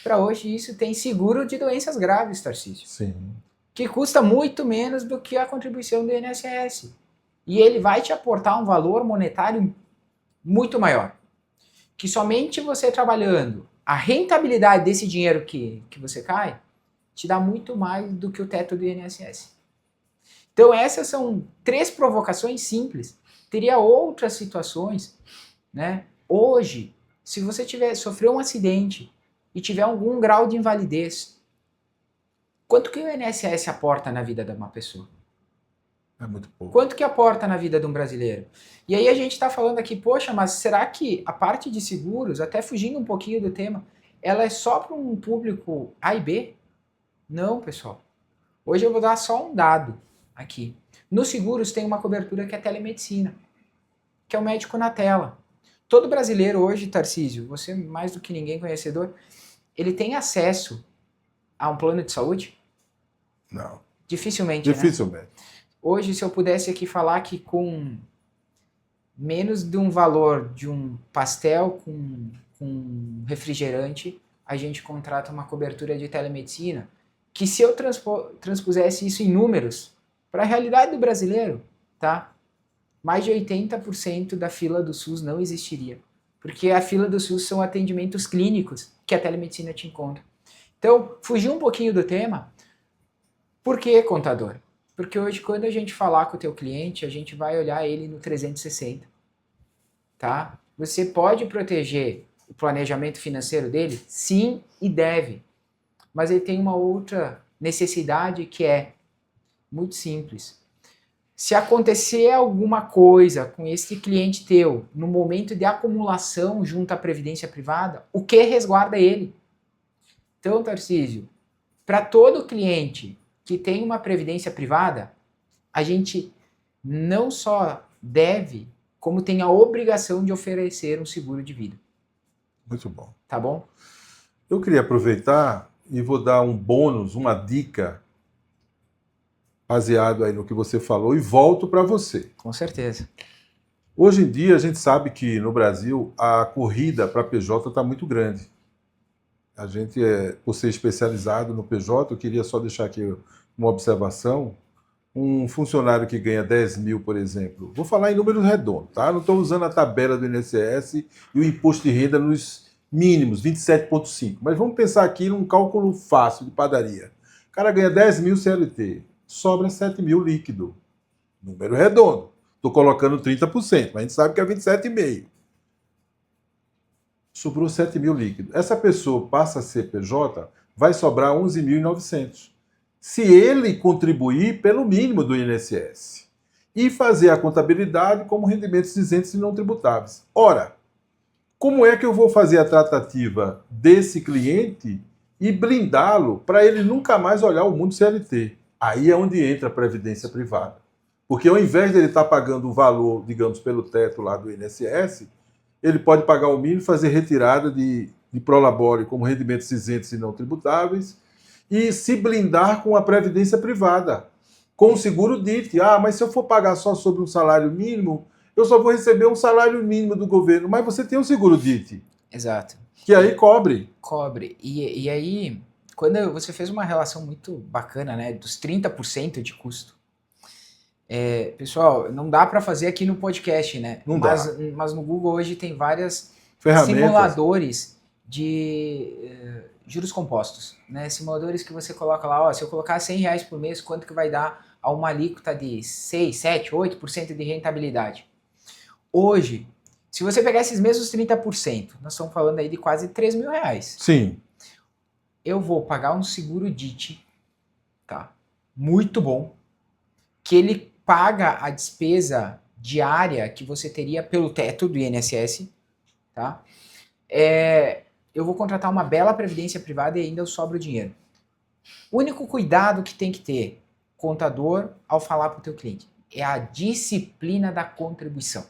Para hoje isso tem seguro de doenças graves, Tarcísio. Sim. Que custa muito menos do que a contribuição do INSS. E ele vai te aportar um valor monetário muito maior. Que somente você trabalhando, a rentabilidade desse dinheiro que você cai, te dá muito mais do que o teto do INSS. Então essas são 3 provocações simples. Teria outras situações, né? Hoje, se você sofreu um acidente e tiver algum grau de invalidez, quanto que o INSS aporta na vida de uma pessoa? É muito pouco. Quanto que aporta na vida de um brasileiro? E aí a gente está falando aqui, poxa, mas será que a parte de seguros, até fugindo um pouquinho do tema, ela é só para um público A e B? Não, pessoal. Hoje eu vou dar só um dado aqui. Nos seguros tem uma cobertura que é telemedicina, que é o médico na tela. Todo brasileiro hoje, Tarcísio, você mais do que ninguém conhecedor, ele tem acesso a um plano de saúde? Não. Dificilmente, né? Dificilmente. Hoje, se eu pudesse aqui falar que com menos de um valor de um pastel com refrigerante, a gente contrata uma cobertura de telemedicina, que se eu transpusesse isso em números, para a realidade do brasileiro, tá? Mais de 80% da fila do SUS não existiria. Porque a fila do SUS são atendimentos clínicos que a telemedicina te encontra. Então, fugir um pouquinho do tema. Por que, contador? Porque hoje, quando a gente falar com o teu cliente, a gente vai olhar ele no 360. Tá? Você pode proteger o planejamento financeiro dele? Sim, e deve. Mas ele tem uma outra necessidade que é muito simples. Se acontecer alguma coisa com esse cliente teu no momento de acumulação junto à previdência privada, o que resguarda ele? Então, Tarcísio, para todo cliente que tem uma previdência privada, a gente não só deve, como tem a obrigação de oferecer um seguro de vida. Muito bom. Tá bom? Eu queria aproveitar e vou dar um bônus, uma dica, baseado aí no que você falou, e volto para você. Com certeza. Hoje em dia, a gente sabe que no Brasil a corrida para PJ está muito grande. A gente, por ser especializado no PJ, eu queria só deixar aqui uma observação. Um funcionário que ganha 10 mil, por exemplo, vou falar em números redondos, tá? Não estou usando a tabela do INSS e o imposto de renda nos mínimos, 27,5. Mas vamos pensar aqui num cálculo fácil de padaria. O cara ganha 10 mil CLT, sobra 7 mil líquido. Número redondo. Estou colocando 30%, mas a gente sabe que é 27,5. Sobrou 7 mil líquido. Essa pessoa passa a ser PJ, vai sobrar 11.900. Se ele contribuir pelo mínimo do INSS e fazer a contabilidade como rendimentos isentos e não tributáveis. Ora, como é que eu vou fazer a tratativa desse cliente e blindá-lo para ele nunca mais olhar o mundo CLT? Aí é onde entra a previdência privada. Porque ao invés de ele estar pagando o valor, digamos, pelo teto lá do INSS, ele pode pagar o mínimo e fazer retirada de prolabore como rendimentos isentos e não tributáveis e se blindar com a previdência privada, com o seguro DIT. Ah, mas se eu for pagar só sobre um salário mínimo, eu só vou receber um salário mínimo do governo. Mas você tem um seguro DIT. Exato. Que aí cobre. Cobre. E aí, quando você fez uma relação muito bacana, né, dos 30% de custo. Pessoal, não dá para fazer aqui no podcast, né? Não mas, dá. Mas no Google hoje tem várias Ferramentas. simuladores juros compostos, né? Simuladores que você coloca lá, ó, se eu colocar R$ 100 por mês, quanto que vai dar a uma alíquota de 6, 7, 8% de rentabilidade? Hoje, se você pegar esses mesmos 30%, nós estamos falando aí de quase R$ 3.000. Sim. Eu vou pagar um seguro DIT, tá? Muito bom, que ele paga a despesa diária que você teria pelo teto do INSS, tá? Eu vou contratar uma bela previdência privada e ainda eu sobro dinheiro. O único cuidado que tem que ter, contador, ao falar para o teu cliente, é a disciplina da contribuição.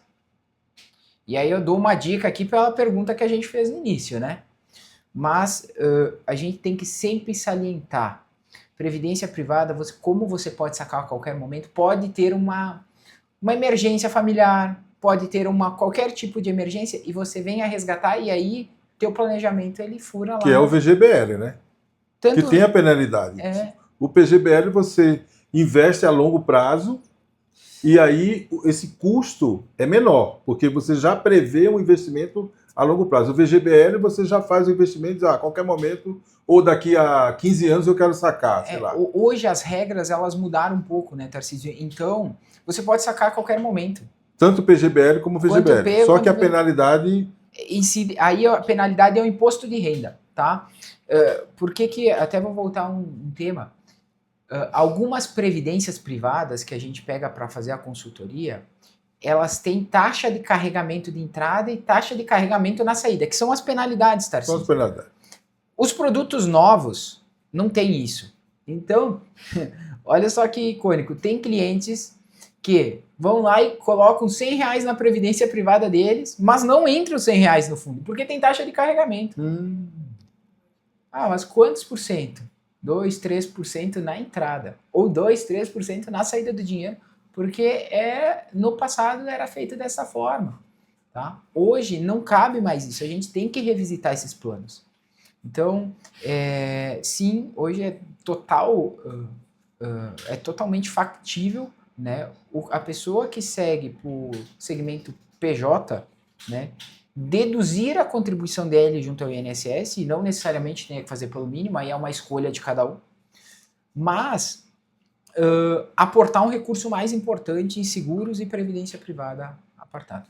E aí eu dou uma dica aqui pela pergunta que a gente fez no início, né? Mas a gente tem que sempre salientar. Previdência privada, como você pode sacar a qualquer momento, pode ter uma emergência familiar, pode ter qualquer tipo de emergência e você vem a resgatar e aí teu planejamento ele fura lá. Que é o VGBL, né? Que tem a penalidade. O PGBL você investe a longo prazo e aí esse custo é menor, porque você já prevê um investimento a longo prazo. O VGBL você já faz o investimento a qualquer momento ou daqui a 15 anos eu quero sacar, sei lá. Hoje as regras elas mudaram um pouco, né, Tarcísio? Então, você pode sacar a qualquer momento. Tanto o PGBL como o VGBL. Só que a penalidade... Aí a penalidade é o imposto de renda, tá? Por que até vou voltar um tema. Algumas previdências privadas que a gente pega para fazer a consultoria, elas têm taxa de carregamento de entrada e taxa de carregamento na saída, que são as penalidades, Tarcísio. São as penalidades. Os produtos novos não tem isso. Então, olha só que icônico. Tem clientes que vão lá e colocam R$ 100 na previdência privada deles, mas não entra os R$ 100 no fundo, porque tem taxa de carregamento. Mas quantos por cento? 2, 3% na entrada. Ou 2, 3% na saída do dinheiro, porque no passado era feito dessa forma. Tá? Hoje não cabe mais isso, a gente tem que revisitar esses planos. Então, sim, hoje é totalmente factível, né, a pessoa que segue por segmento PJ, né, deduzir a contribuição dele junto ao INSS, e não necessariamente tem que fazer pelo mínimo, aí é uma escolha de cada um, mas aportar um recurso mais importante em seguros e previdência privada apartado.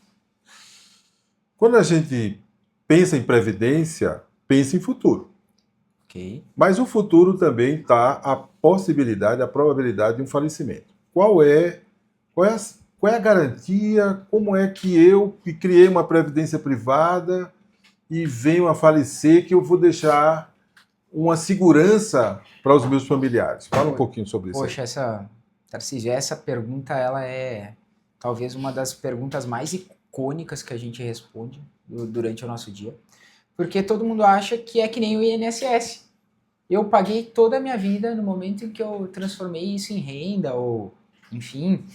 Quando a gente pensa em previdência, pensa em futuro. Okay. Mas o futuro também está a possibilidade, a probabilidade de um falecimento. Qual é a garantia? Como é que eu, que criei uma previdência privada e venho a falecer, que eu vou deixar uma segurança para os meus familiares? Fala um pouquinho sobre isso. Poxa, Tarcísio, essa pergunta ela é talvez uma das perguntas mais icônicas que a gente responde durante o nosso dia. Porque todo mundo acha que é que nem o INSS. Eu paguei toda a minha vida no momento em que eu transformei isso em renda, ou, enfim,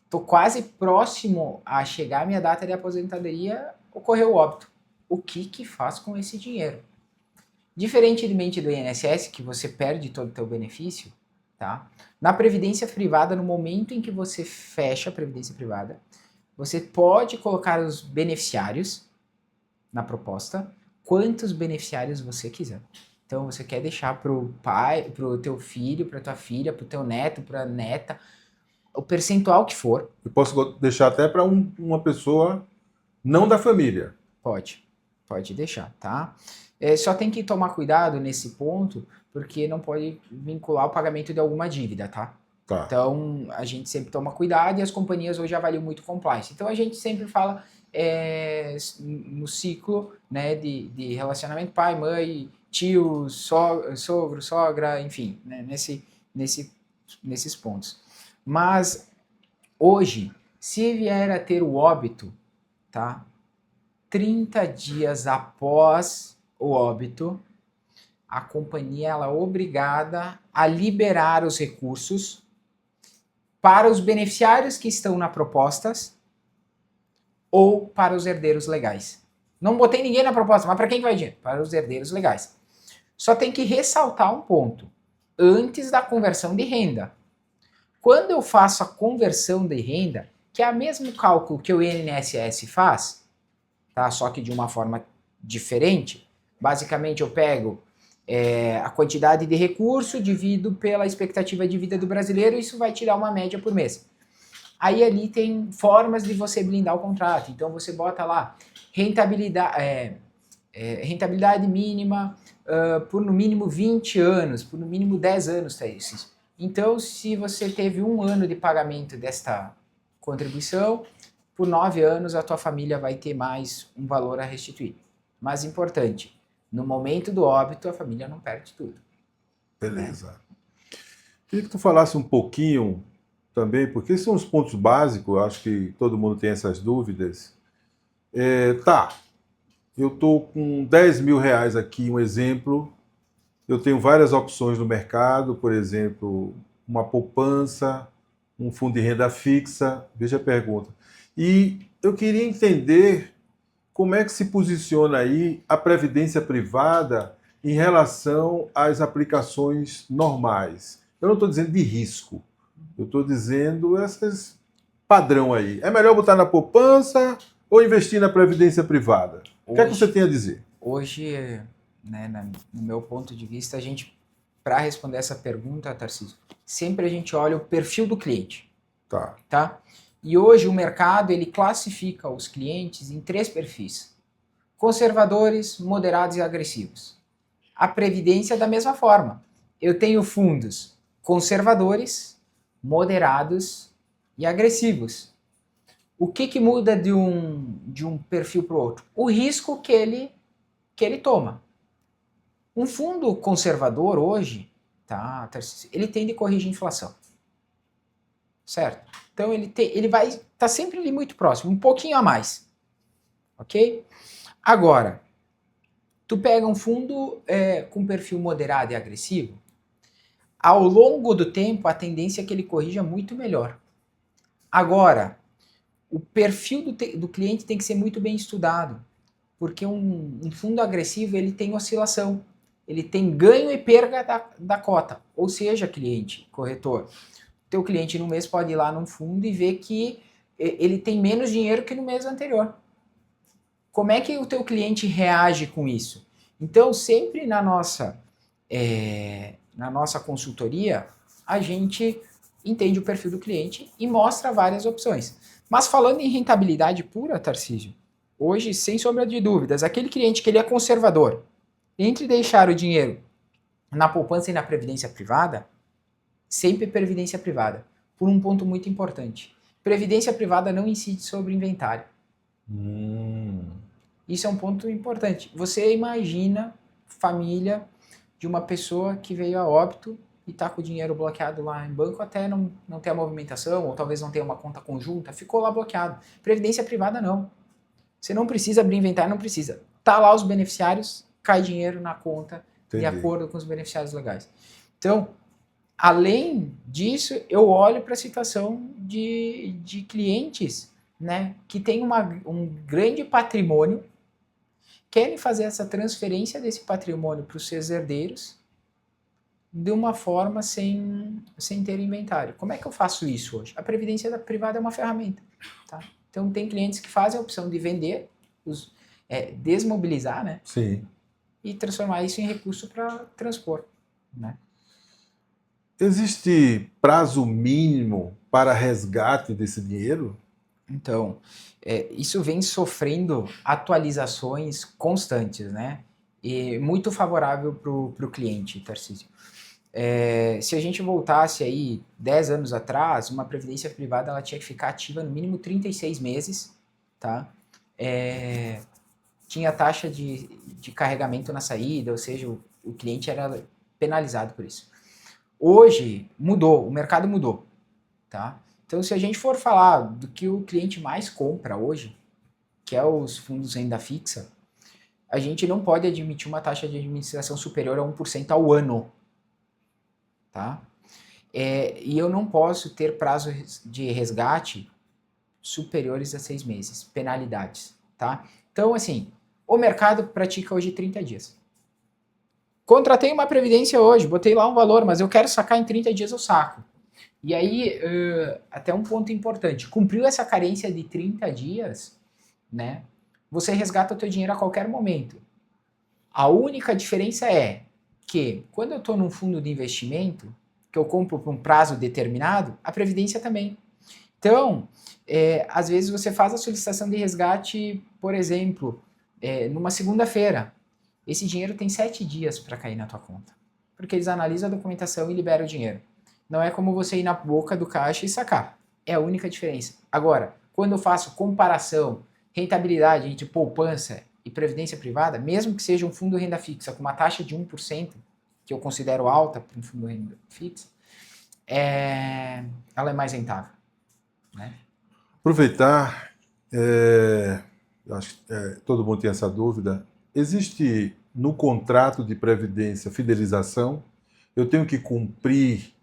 tô quase próximo a chegar à minha data de aposentadoria, ocorreu o óbito. O que faz com esse dinheiro? Diferentemente do INSS, que você perde todo o teu benefício, tá? Na previdência privada, no momento em que você fecha a previdência privada, você pode colocar os beneficiários na proposta, quantos beneficiários você quiser. Então você quer deixar para o pai, para o teu filho, para tua filha, para o teu neto, para a neta, o percentual que for. Eu posso deixar até para uma pessoa não da família. Pode deixar, tá? Só tem que tomar cuidado nesse ponto, porque não pode vincular o pagamento de alguma dívida, tá? Tá. Então a gente sempre toma cuidado e as companhias hoje avaliam muito compliance. Então a gente sempre fala no ciclo, né, de relacionamento pai, mãe, tio, sogro, sogra, enfim, né, nesses pontos. Mas hoje, se vier a ter o óbito, tá? 30 dias após o óbito, a companhia ela é obrigada a liberar os recursos para os beneficiários que estão na propostas ou para os herdeiros legais. Não botei ninguém na proposta, mas para quem vai dinheiro? Para os herdeiros legais. Só tem que ressaltar um ponto. Antes da conversão de renda. Quando eu faço a conversão de renda, que é o mesmo cálculo que o INSS faz, tá? Só que de uma forma diferente, Basicamente, eu pego a quantidade de recurso, divido pela expectativa de vida do brasileiro, e isso vai tirar uma média por mês. Aí ali tem formas de você blindar o contrato. Então você bota lá rentabilidade mínima por no mínimo 20 anos, por no mínimo 10 anos, Thaís. Então, se você teve 1 ano de pagamento desta contribuição, por 9 anos a tua família vai ter mais um valor a restituir. Mas importante, no momento do óbito a família não perde tudo. Beleza. Queria que tu falasse um pouquinho também, porque esses são os pontos básicos, eu acho que todo mundo tem essas dúvidas. Eu estou com 10 mil reais aqui, um exemplo. Eu tenho várias opções no mercado, por exemplo, uma poupança, um fundo de renda fixa. Veja a pergunta. E eu queria entender como é que se posiciona aí a previdência privada em relação às aplicações normais. Eu não estou dizendo de risco, eu estou dizendo essas padrão aí. É melhor botar na poupança ou investir na previdência privada? O que é que você tem a dizer? Hoje, no meu ponto de vista, para responder essa pergunta, Tarcísio, sempre a gente olha o perfil do cliente. Tá? E hoje o mercado ele classifica os clientes em 3 perfis: conservadores, moderados e agressivos. A previdência da mesma forma. Eu tenho fundos conservadores, moderados e agressivos. O que muda de um perfil para o outro? O risco que ele toma. Um fundo conservador hoje, tá, ele tende a corrigir a inflação. Certo? Então ele vai estar sempre ali muito próximo, um pouquinho a mais. Ok? Agora, tu pega um fundo com perfil moderado e agressivo, ao longo do tempo a tendência é que ele corrija muito melhor. Agora, o perfil do cliente tem que ser muito bem estudado, porque um fundo agressivo ele tem oscilação, ele tem ganho e perda da cota, ou seja, cliente, corretor, teu cliente no mês pode ir lá num fundo e ver que ele tem menos dinheiro que no mês anterior. Como é que o teu cliente reage com isso? Então, sempre na nossa consultoria, a gente entende o perfil do cliente e mostra várias opções. Mas falando em rentabilidade pura, Tarcísio, hoje, sem sombra de dúvidas, aquele cliente que ele é conservador, entre deixar o dinheiro na poupança e na previdência privada, sempre previdência privada, por um ponto muito importante. Previdência privada não incide sobre inventário. Isso é um ponto importante. Você imagina família de uma pessoa que veio a óbito e está com o dinheiro bloqueado lá em banco até não ter a movimentação, ou talvez não tenha uma conta conjunta, ficou lá bloqueado. Previdência privada não. Você não precisa abrir inventário, não precisa. Tá lá os beneficiários, cai dinheiro na conta. Entendi. De acordo com os beneficiários legais. Então, além disso, eu olho para a situação de clientes, né, que têm um grande patrimônio, querem fazer essa transferência desse patrimônio para os seus herdeiros de uma forma sem ter inventário. Como é que eu faço isso hoje? A previdência privada é uma ferramenta. Tá? Então, tem clientes que fazem a opção de vender, desmobilizar, né? Sim. E transformar isso em recurso para transpor, né? Existe prazo mínimo para resgate desse dinheiro? Então, isso vem sofrendo atualizações constantes, né? E muito favorável para o cliente, Tarcísio. Se a gente voltasse aí 10 anos atrás, uma previdência privada ela tinha que ficar ativa no mínimo 36 meses, tá? Tinha taxa de carregamento na saída, ou seja, o cliente era penalizado por isso. Hoje mudou, o mercado mudou, tá? Então, se a gente for falar do que o cliente mais compra hoje, que é os fundos renda fixa, a gente não pode admitir uma taxa de administração superior a 1% ao ano, tá? E eu não posso ter prazo de resgate superiores a 6 meses, penalidades, tá? Então, assim, o mercado pratica hoje 30 dias. Contratei uma previdência hoje, botei lá um valor, mas eu quero sacar em 30 dias, eu saco. E aí, até um ponto importante, cumpriu essa carência de 30 dias, né? Você resgata o teu dinheiro a qualquer momento. A única diferença é que quando eu estou num fundo de investimento, que eu compro por um prazo determinado, a Previdência também. Então, às vezes você faz a solicitação de resgate, por exemplo, numa segunda-feira. Esse dinheiro tem 7 dias para cair na tua conta. Porque eles analisam a documentação e liberam o dinheiro. Não é como você ir na boca do caixa e sacar. É a única diferença. Agora, quando eu faço comparação, rentabilidade entre poupança e previdência privada, mesmo que seja um fundo de renda fixa com uma taxa de 1%, que eu considero alta para um fundo de renda fixa, ela é mais rentável. Né? Aproveitar, acho que todo mundo tem essa dúvida. Existe no contrato de previdência fidelização? Eu tenho que cumprir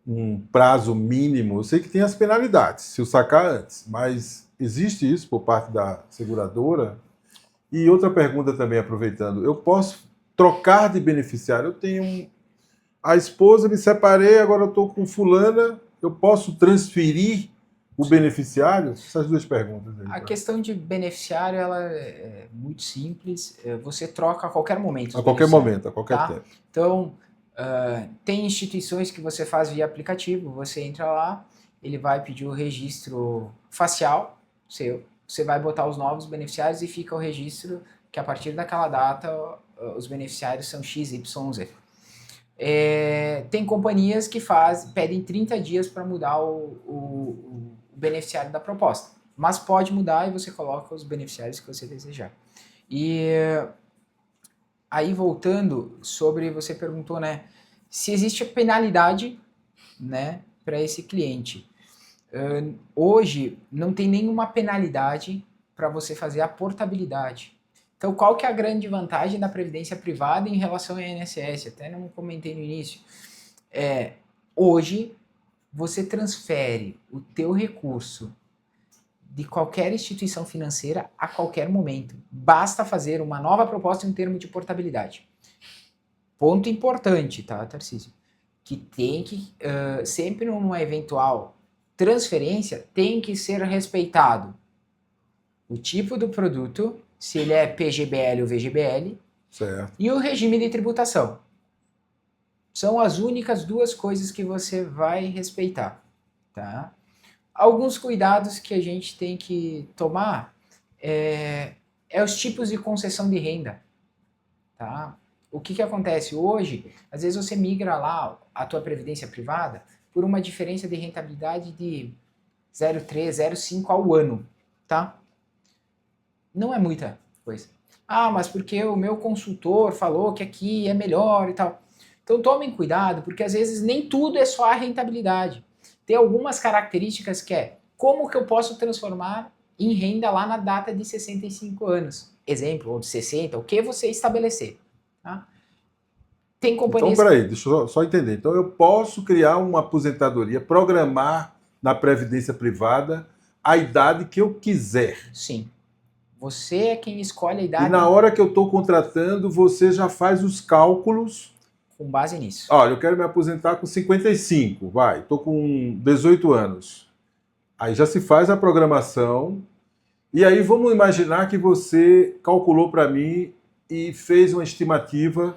um prazo mínimo? Eu sei que tem as penalidades, se eu sacar antes, mas existe isso por parte da seguradora? E outra pergunta também, aproveitando, eu posso trocar de beneficiário? Eu tenho a esposa, me separei, agora eu estou com fulana, eu posso transferir o beneficiário? Essas duas perguntas aí. A questão de beneficiário ela é muito simples. Você troca a qualquer momento. A qualquer momento, a qualquer tempo. Então, tem instituições que você faz via aplicativo. Você entra lá, ele vai pedir o registro facial seu. Você vai botar os novos beneficiários e fica o registro que a partir daquela data os beneficiários são XYZ. Tem companhias que pedem 30 dias para mudar o beneficiário da proposta. Mas pode mudar e você coloca os beneficiários que você desejar. E aí voltando sobre, você perguntou, né, se existe penalidade, né, para esse cliente. Hoje não tem nenhuma penalidade para você fazer a portabilidade. Então, qual que é a grande vantagem da previdência privada em relação ao INSS? Até não comentei no início. Hoje, você transfere o teu recurso de qualquer instituição financeira a qualquer momento. Basta fazer uma nova proposta em termo de portabilidade. Ponto importante, tá, Tarcísio? Que tem que, sempre numa eventual transferência, tem que ser respeitado o tipo do produto, se ele é PGBL ou VGBL, certo, e o regime de tributação. São as únicas duas coisas que você vai respeitar, tá? Alguns cuidados que a gente tem que tomar é os tipos de concessão de renda, tá? O que acontece hoje? Às vezes você migra lá a tua previdência privada por uma diferença de rentabilidade de 0,3, 0,5 ao ano, tá? Não é muita coisa. Ah, mas porque o meu consultor falou que aqui é melhor e tal. Então tomem cuidado, porque às vezes nem tudo é só a rentabilidade. Tem algumas características que como que eu posso transformar em renda lá na data de 65 anos. Exemplo, ou de 60, o que você estabelecer. Tá? Tem companhias... Então, peraí, deixa eu só entender. Então, eu posso criar uma aposentadoria, programar na previdência privada a idade que eu quiser. Sim. Você é quem escolhe a idade. E na hora que eu estou contratando, você já faz os cálculos. Com base nisso. Olha, eu quero me aposentar com 55, vai, estou com 18 anos. Aí já se faz a programação. E aí vamos imaginar que você calculou para mim e fez uma estimativa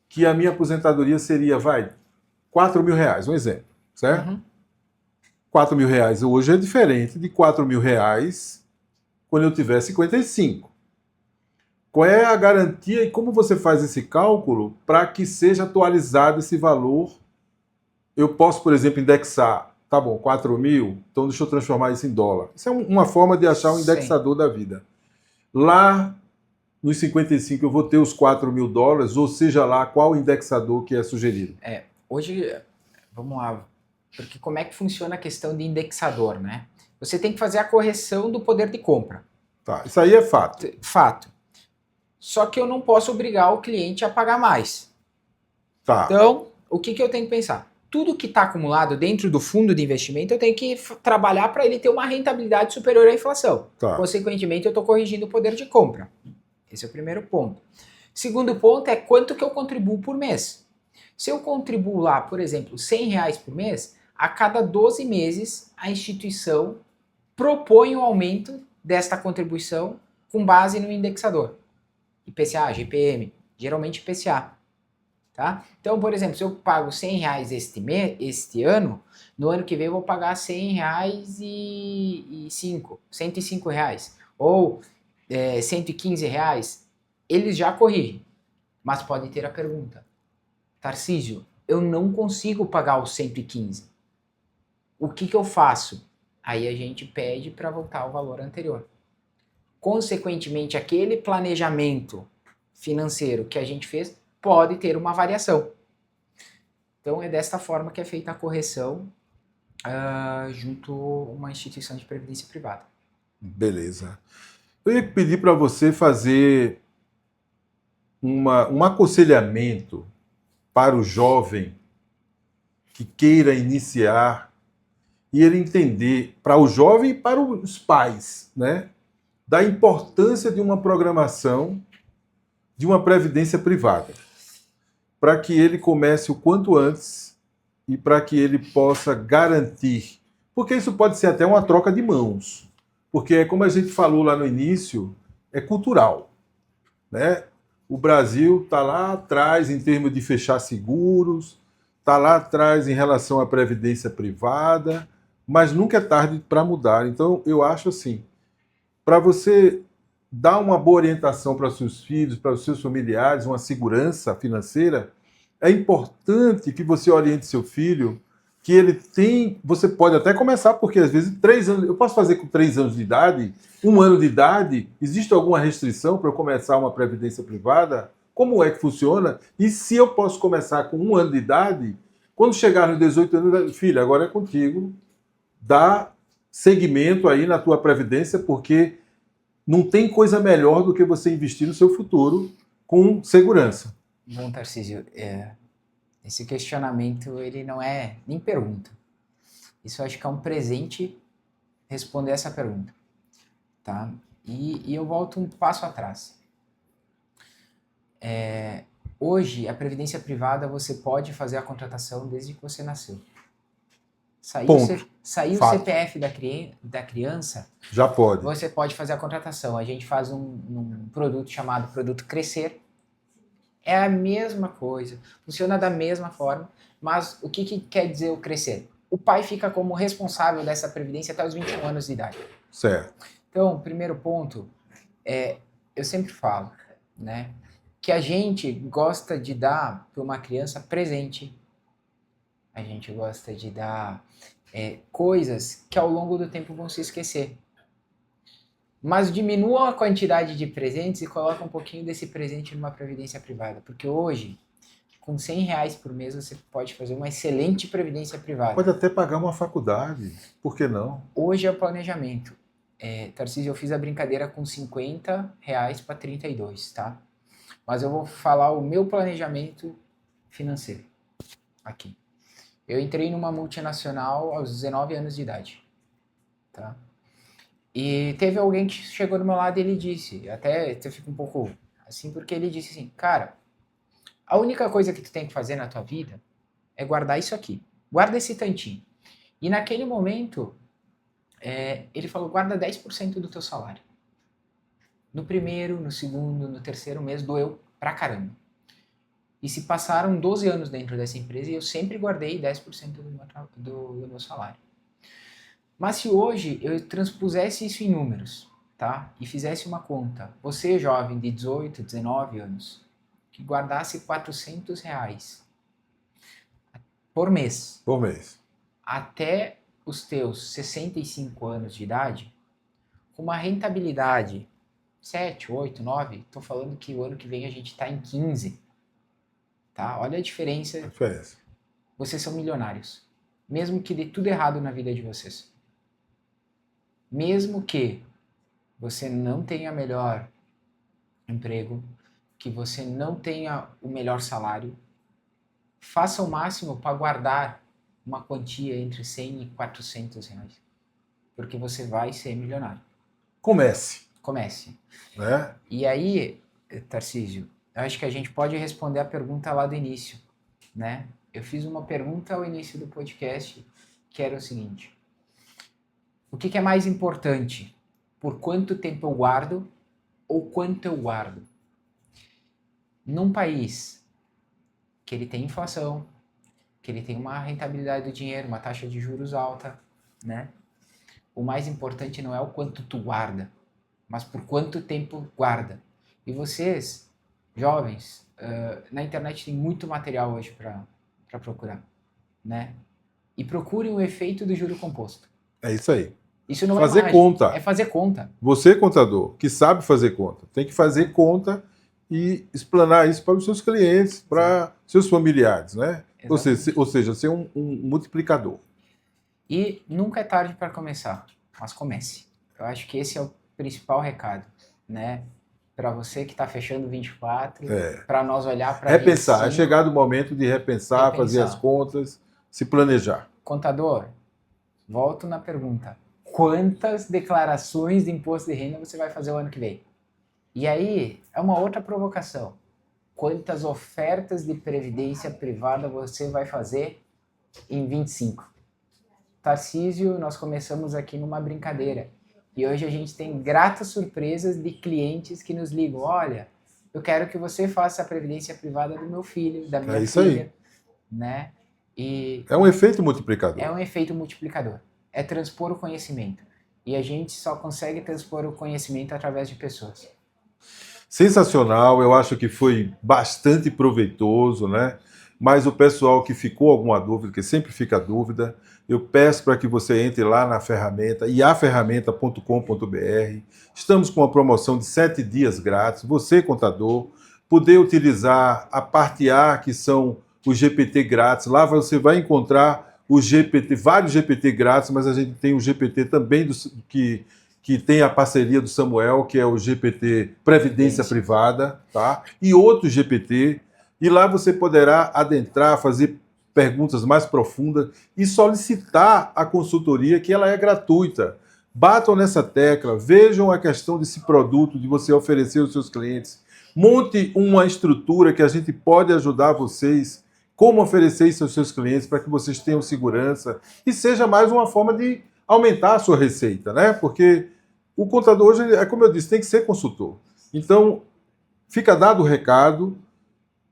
que a minha aposentadoria seria, vai, 4 mil reais, um exemplo, certo? Uhum. 4 mil reais hoje é diferente de 4 mil reais quando eu tiver 55. Qual é a garantia e como você faz esse cálculo para que seja atualizado esse valor? Eu posso, por exemplo, indexar, tá bom, 4 mil, então deixa eu transformar isso em dólar. Isso é uma forma de achar um indexador da vida. Lá nos 55 eu vou ter os 4 mil dólares, ou seja lá, qual o indexador que é sugerido? Hoje, vamos lá, porque como é que funciona a questão de indexador, né? Você tem que fazer a correção do poder de compra. Tá, isso aí é fato. Fato. Só que eu não posso obrigar o cliente a pagar mais. Tá. Então, o que eu tenho que pensar? Tudo que está acumulado dentro do fundo de investimento, eu tenho que trabalhar para ele ter uma rentabilidade superior à inflação. Tá. Consequentemente, eu estou corrigindo o poder de compra. Esse é o primeiro ponto. Segundo ponto é quanto que eu contribuo por mês. Se eu contribuo lá, por exemplo, R$100 por mês, a cada 12 meses a instituição propõe o aumento desta contribuição com base no indexador. IPCA, GPM, geralmente IPCA. Tá? Então, por exemplo, se eu pago R$ 100 este ano, no ano que vem eu vou pagar R$ 105. Ou R$ 115, eles já corrigem. Mas pode ter a pergunta: Tarcísio, eu não consigo pagar os 115. O que eu faço? Aí a gente pede para voltar ao valor anterior. Consequentemente, aquele planejamento financeiro que a gente fez pode ter uma variação. Então é desta forma que é feita a correção junto a uma instituição de previdência privada. Beleza. Eu ia pedir para você fazer um aconselhamento para o jovem que queira iniciar e ele entender, para o jovem e para os pais, né, da importância de uma programação de uma previdência privada, para que ele comece o quanto antes e para que ele possa garantir, porque isso pode ser até uma troca de mãos, porque como a gente falou lá no início, é cultural, né? O Brasil está lá atrás em termos de fechar seguros, está lá atrás em relação à previdência privada, mas nunca é tarde para mudar. Então, eu acho assim, para você dar uma boa orientação para os seus filhos, para os seus familiares, uma segurança financeira, é importante que você oriente seu filho, que ele tem. Você pode até começar, porque às vezes 3 anos. Eu posso fazer com 3 anos de idade, 1 ano de idade? Existe alguma restrição para eu começar uma previdência privada? Como é que funciona? E se eu posso começar com 1 ano de idade, quando chegar nos 18 anos, filho, agora é contigo, dá seguimento aí na tua previdência, porque não tem coisa melhor do que você investir no seu futuro com segurança. Bom, Tarcísio, esse questionamento ele não é nem pergunta. Isso eu acho que é um presente responder essa pergunta. Tá? E eu volto um passo atrás. Hoje, a previdência privada, você pode fazer a contratação desde que você nasceu. Saiu o CPF da criança, já pode. Você pode fazer a contratação. A gente faz um produto chamado Produto Crescer. É a mesma coisa, funciona da mesma forma, mas o que quer dizer o Crescer? O pai fica como responsável dessa previdência até os 21 anos de idade. Certo. Então, primeiro ponto, eu sempre falo, né, que a gente gosta de dar para uma criança presente. A gente gosta de dar coisas que ao longo do tempo vão se esquecer. Mas diminua a quantidade de presentes e coloca um pouquinho desse presente numa previdência privada. Porque hoje, com R$ 100 por mês, você pode fazer uma excelente previdência privada. Pode até pagar uma faculdade, por que não? Hoje é o planejamento. Tarcísio, eu fiz a brincadeira com R$ 50 para 32, tá? Mas eu vou falar o meu planejamento financeiro aqui. Eu entrei numa multinacional aos 19 anos de idade, tá? E teve alguém que chegou do meu lado e ele disse, até eu fico um pouco assim, porque ele disse assim, cara, a única coisa que tu tem que fazer na tua vida é guardar isso aqui. Guarda esse tantinho. E naquele momento, ele falou, guarda 10% do teu salário. No primeiro, no segundo, no terceiro mês, doeu pra caramba. E se passaram 12 anos dentro dessa empresa e eu sempre guardei 10% do meu salário. Mas se hoje eu transpusesse isso em números, tá? E fizesse uma conta, você jovem de 18, 19 anos, que guardasse R$ 400 por mês. Por mês. Até os teus 65 anos de idade, com uma rentabilidade 7, 8, 9, tô falando que o ano que vem a gente está em 15. Tá? Olha a diferença. Vocês são milionários. Mesmo que dê tudo errado na vida de vocês. Mesmo que você não tenha melhor emprego, que você não tenha o melhor salário, faça o máximo para guardar uma quantia entre 100 e 400 reais. Porque você vai ser milionário. Comece. Né? E aí, Tarcísio, eu acho que a gente pode responder a pergunta lá do início, né? Eu fiz uma pergunta ao início do podcast, que era o seguinte: o que é mais importante? Por quanto tempo eu guardo ou quanto eu guardo? num país que ele tem inflação, que ele tem uma rentabilidade do dinheiro, uma taxa de juros alta, né? O mais importante não é o quanto tu guarda, mas por quanto tempo guarda. E vocês, jovens, na internet tem muito material hoje para procurar, né? E procurem o efeito do juro composto. É isso aí. Isso não Fazer é mágica, conta. é fazer conta. Você, contador, que sabe fazer conta, tem que fazer conta e explanar isso para os seus clientes, para seus familiares, né? Ou seja, ser um multiplicador. E nunca é tarde para começar, mas comece. Eu acho que esse é o principal recado, né? Para você que está fechando 24, para nós olhar para repensar. É chegado o momento de repensar, fazer as contas, se planejar. Contador, volto na pergunta. Quantas declarações de imposto de renda você vai fazer o ano que vem? E aí, é uma outra provocação. Quantas ofertas de previdência privada você vai fazer em 25? Tarcísio, nós começamos aqui numa brincadeira. E hoje a gente tem gratas surpresas de clientes que nos ligam. Olha, eu quero que você faça a previdência privada do meu filho, da minha filha. Aí. Né? E é um efeito multiplicador. É um efeito multiplicador. É transpor o conhecimento. E a gente só consegue transpor o conhecimento através de pessoas. Sensacional, eu acho que foi bastante proveitoso, né? Mas o pessoal que ficou alguma dúvida, que sempre fica dúvida, eu peço para que você entre lá na ferramenta, iaferramenta.com.br. Estamos com uma promoção de 7 dias grátis. Você, contador, poder utilizar a parte A, que são os GPT grátis. Lá você vai encontrar o GPT, vários GPT grátis, mas a gente tem o GPT também que tem a parceria do Samuel, que é o GPT Previdência Privada, tá? E outros GPT. E lá você poderá adentrar, fazer perguntas mais profundas e solicitar a consultoria, que ela é gratuita. Batam nessa tecla, vejam a questão desse produto, de você oferecer aos seus clientes. Monte uma estrutura que a gente pode ajudar vocês, como oferecer isso aos seus clientes, para que vocês tenham segurança e seja mais uma forma de aumentar a sua receita, né? Porque o contador hoje, é como eu disse, tem que ser consultor. Então, fica dado o recado.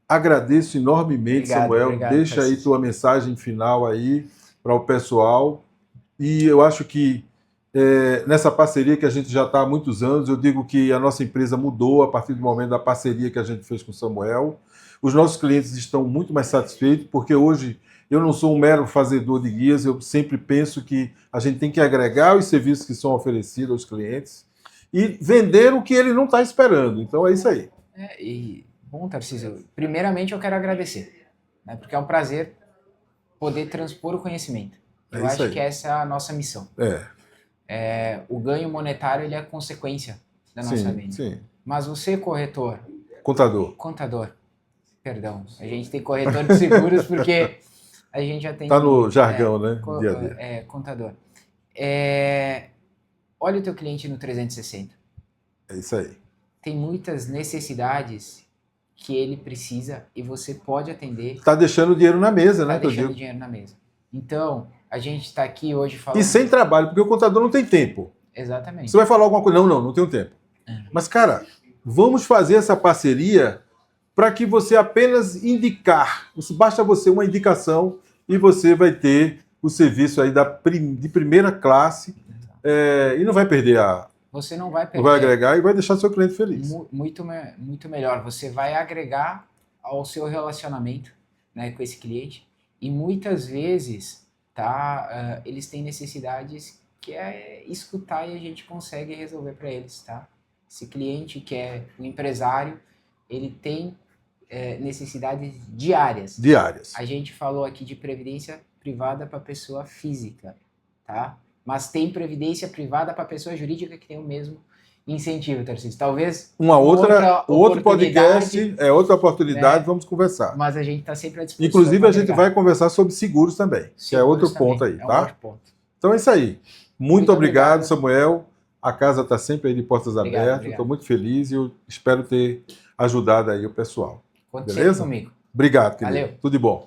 Agradeço enormemente, Samuel. Obrigado, deixa aí tua mensagem final aí para o pessoal. E eu acho que nessa parceria que a gente já está há muitos anos, eu digo que a nossa empresa mudou a partir do momento da parceria que a gente fez com o Samuel. Os nossos clientes estão muito mais satisfeitos, porque hoje eu não sou um mero fazedor de guias, eu sempre penso que a gente tem que agregar os serviços que são oferecidos aos clientes e vender o que ele não está esperando. Então é isso aí. Bom, Tarcísio, primeiramente eu quero agradecer, né, porque é um prazer poder transpor o conhecimento. Eu acho que essa é a nossa missão. O ganho monetário ele é consequência da nossa vida. Sim. Mas você, corretor... Contador. Perdão. A gente tem corretor de seguros porque a gente já tem... Está no jargão, né? Dia a dia. Contador. Olha o teu cliente no 360. É isso aí. Tem muitas necessidades que ele precisa e você pode atender. Está deixando dinheiro na mesa, né? Está deixando dinheiro na mesa. Então, a gente está aqui hoje falando... E sem trabalho, porque o contador não tem tempo. Exatamente. Você vai falar alguma coisa? Não tenho tempo. Mas, cara, vamos fazer essa parceria para que você apenas indicar. Basta você uma indicação e você vai ter o serviço aí de primeira classe e não vai perder Você não vai perder. Vai agregar e vai deixar seu cliente feliz. Muito melhor. Você vai agregar ao seu relacionamento, né, com esse cliente. E muitas vezes, eles têm necessidades que é escutar e a gente consegue resolver para eles, tá? Esse cliente que é o empresário, ele tem necessidades diárias. A gente falou aqui de previdência privada para pessoa física, tá? Mas tem previdência privada para pessoa jurídica que tem o mesmo incentivo, Tarcísio. Talvez outro podcast, outra oportunidade, vamos conversar. Mas a gente está sempre à disposição. Inclusive, a gente vai conversar sobre seguros também, que é outro ponto aí, tá? Outro ponto. Então é isso aí. Muito obrigado, Samuel. A casa está sempre aí de portas abertas. Estou muito feliz e eu espero ter ajudado aí o pessoal. Beleza? Comigo. Obrigado, querido. Valeu. Tudo de bom.